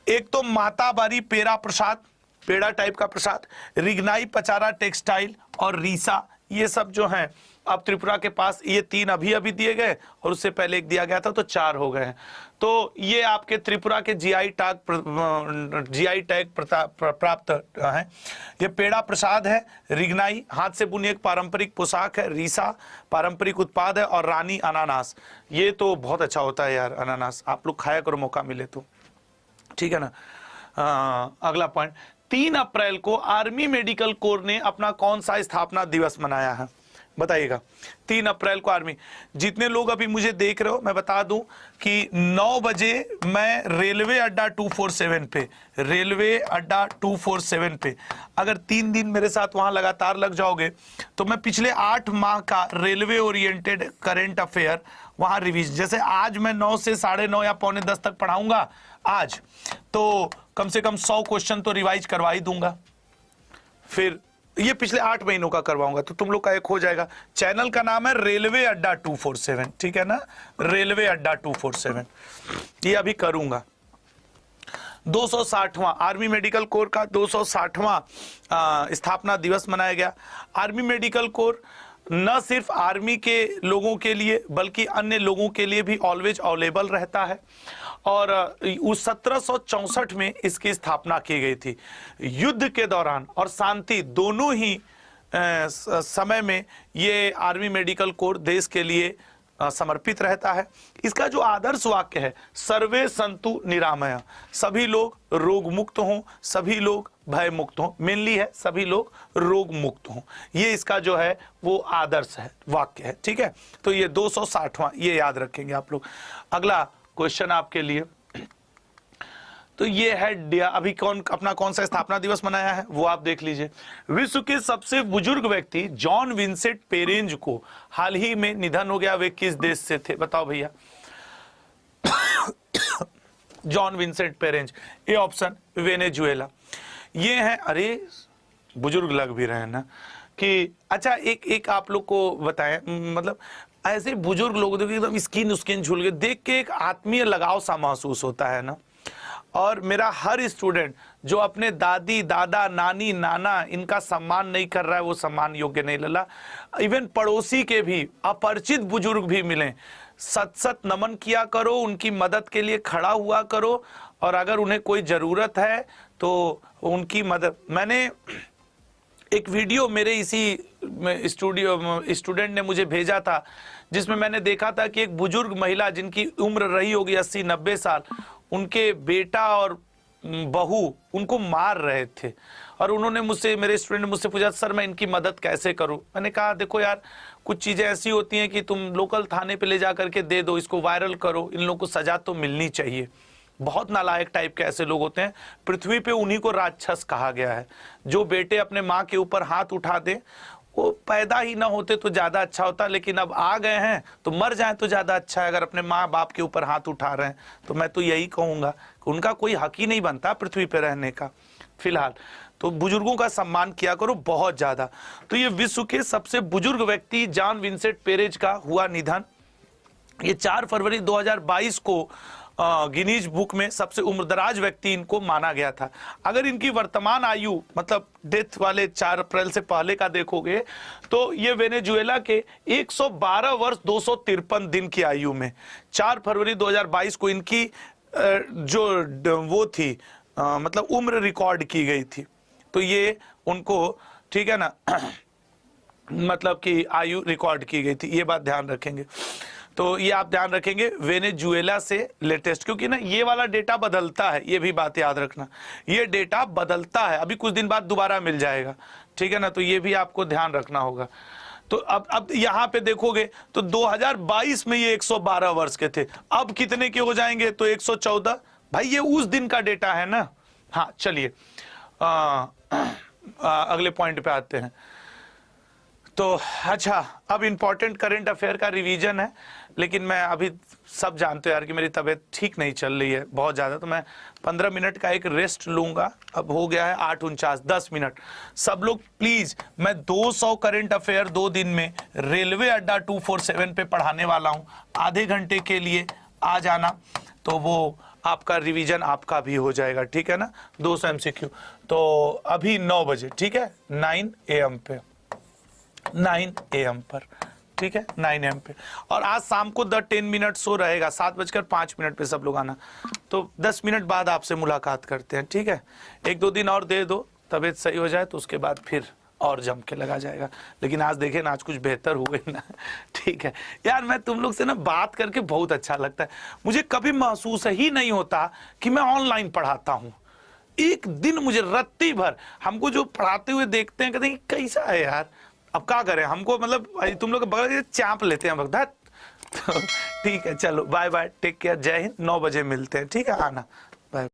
एक तो माताबारी पेड़ा प्रसाद, पेड़ा टाइप का प्रसाद, रिगनाई पचारा टेक्सटाइल और रीसा, ये सब जो हैं अब त्रिपुरा के पास ये 3 अभी दिए गए और उससे पहले एक दिया गया था, तो 4 हो गए हैं। तो ये आपके त्रिपुरा के जीआई टैग प्राप्त है। ये पेड़ा प्रसाद है, रिगनाई हाथ से बुनी एक पारंपरिक पोशाक है, रीसा पारंपरिक उत्पाद है, और रानी अनानास, ये तो बहुत अच्छा होता है यार अनानास, आप लोग खाया करो मौका मिले तो, ठीक है ना। अगला पॉइंट, 3 अप्रैल को आर्मी मेडिकल कोर ने अपना कौन सा स्थापना दिवस मनाया है, बताइएगा। 3 अप्रैल को आर्मी, जितने लोग अभी मुझे देख रहे हो मैं बता दूं कि 9 बजे मैं रेलवे अड्डा 247 पे, रेलवे अड्डा 247 पे अगर 3 दिन मेरे साथ वहां लगातार लग जाओगे तो मैं पिछले 8 माह का रेलवे ओरिएंटेड करंट अफेयर वहां रिवीज, जैसे आज मैं 9 से 9:30 या 9:45 तक पढ़ाऊंगा आज, तो कम से कम 100 क्वेश्चन तो रिवाइज करवा ही दूंगा। फिर ये पिछले 8 महीनों का करवाऊंगा, तो तुम लोग का एक हो जाएगा। चैनल का नाम है रेलवे अड्डा 247, ठीक है ना, रेलवे अड्डा 247, ये अभी करूंगा। 260वां आर्मी मेडिकल कोर का 260वां स्थापना दिवस मनाया गया। आर्मी मेडिकल कोर न सिर्फ आर्मी के लोगों के लिए बल्कि अन्य लोगों के लिए भी ऑलवेज अवेलेबल रहता है, और उस 1764 में इसकी स्थापना की गई थी। युद्ध के दौरान और शांति दोनों ही समय में ये आर्मी मेडिकल कोर देश के लिए समर्पित रहता है। इसका जो आदर्श वाक्य है, सर्वे संतु निरामय, सभी लोग रोग मुक्त हों, सभी लोग भय मुक्त हों, मेनली है सभी लोग रोग मुक्त हों, ये इसका जो है वो आदर्श है, वाक्य है, ठीक है। तो ये 260वां, ये याद रखेंगे आप लोग। अगला क्वेश्चन आपके लिए, तो ये है अभी कौन सा स्थापना दिवस मनाया है वो आप देख लीजिए। विश्व के सबसे बुजुर्ग व्यक्ति जॉन विंसेंट पेरेंज को हाल ही में निधन हो गया, वे किस देश से थे, बताओ भैया। John Vincent Perez, A option Venezuela. ये है, अरे बुजुर्ग लग भी रहे हैं ना कि अच्छा, एक आप लोग को बताएं, मतलब ऐसे बुजुर्ग लोग एकदम स्किन झूल के देख के एक आत्मीय लगाव सा महसूस होता है ना। और मेरा हर स्टूडेंट जो अपने दादी दादा नानी नाना इनका सम्मान नहीं कर रहा है वो सम्मान योग्य नहीं लला। इवन पड़ोसी के भी अपरिचित बुजुर्ग भी मिले, सत नमन किया करो, उनकी मदद के लिए खड़ा हुआ करो, और अगर उन्हें कोई ज़रूरत है तो उनकी मदद। मैंने एक वीडियो मेरे इसी स्टूडेंट ने मुझे भेजा था जिसमें मैंने देखा था कि एक बुजुर्ग महिला जिनकी उम्र रही होगी 80-90 साल, उनके बेटा और बहू उनको मार रहे थे, और उन्होंने मुझसे, मेरे स्टूडेंट ने मुझसे पूछा सर मैं इनकी मदद कैसे करूं। मैंने कहा देखो यार, कुछ चीज़ें ऐसी होती हैं कि तुम लोकल थाने पे ले जा करके दे दो, इसको वायरल करो, इन लोगों को सजा तो मिलनी चाहिए। बहुत नालायक टाइप के ऐसे लोग होते हैं, पृथ्वी पे उन्हीं को राक्षस कहा गया है। जो बेटे अपने माँ के ऊपर हाथ उठा दें, वो पैदा ही ना होते तो ज़्यादा अच्छा होता, लेकिन अब आ गए हैं तो मर जाएं तो ज़्यादा अच्छा है। अगर अपने माँ बाप के ऊपर हाथ उठा रहे हैं तो मैं तो यही कहूँगा कि उनका कोई हक ही नहीं बनता पृथ्वी पे रहने का। फिलहाल तो बुजुर्गों का सम्मान किया करो बहुत ज़्यादा। तो ये विश्व के सबसे बुजुर्ग व्यक्ति जॉन विंसेंट पेरेज का हुआ निधन। ये 4 फरवरी 2022 को गिनीज बुक में सबसे उम्रदराज व्यक्ति इनको माना गया था। अगर इनकी वर्तमान आयु मतलब डेथ वाले 4 अप्रैल से पहले का देखोगे तो ये वेनेजुएला के 112 वर्ष 253 दिन की आयु में 4 फरवरी 2022 को इनकी जो वो थी मतलब उम्र रिकॉर्ड की गई थी। तो ये उनको, ठीक है ना, मतलब कि आयु रिकॉर्ड की गई थी, ये बात ध्यान रखेंगे। तो ये आप ध्यान रखेंगे वेनेजुएला से लेटेस्ट, क्योंकि ना ये वाला डेटा बदलता है, ये भी बात याद रखना, ये डेटा बदलता है, अभी कुछ दिन बाद दोबारा मिल जाएगा, ठीक है ना। तो ये भी आपको ध्यान रखना होगा। तो अब यहाँ पे देखोगे तो 2022 में ये 112 वर्ष के थे, अब कितने के हो जाएंगे तो 114। भाई ये उस दिन का डेटा है ना। हाँ चलिए अगले पॉइंट पे आते हैं। तो अच्छा, अब इंपॉर्टेंट करंट अफेयर का रिवीजन है, लेकिन मैं अभी सब जानते हो यार कि मेरी तबीयत ठीक नहीं चल रही है बहुत ज़्यादा, तो मैं 15 मिनट का एक रेस्ट लूँगा। अब हो गया है 8:49, 10 मिनट। सब लोग प्लीज़, मैं 200 करंट अफेयर 2 दिन में रेलवे अड्डा 247 पे पढ़ाने वाला हूँ, आधे घंटे के लिए आ जाना, तो वो आपका रिवीजन आपका भी हो जाएगा, ठीक है ना। 200 MCQ तो अभी 9 बजे, ठीक है, 9 AM पे, 9 AM पर, ठीक है, 9 AM पे। और आज शाम को 10 मिनट शो रहेगा, 7:05 पे सब लोग आना। तो 10 मिनट बाद आपसे मुलाकात करते हैं, ठीक है। 1-2 दिन और दे दो, तबीयत सही हो जाए तो उसके बाद फिर और जम के लगा जाएगा। लेकिन आज देखें ना, आज कुछ बेहतर हुए ना, ठीक है यार। मैं तुम लोग से ना बात करके बहुत अच्छा लगता है, मुझे कभी महसूस ही नहीं होता कि मैं ऑनलाइन पढ़ाता हूँ। एक दिन मुझे रत्ती भर हमको जो पढ़ाते हुए देखते हैं कहते हैं कैसा है यार, अब क्या करें, हमको मतलब तुम लोग बगल चाप लेते हैं भगत। तो ठीक है, चलो बाय बाय, टेक केयर, जय हिंद। 9 बजे मिलते हैं, ठीक है, आना, बाय।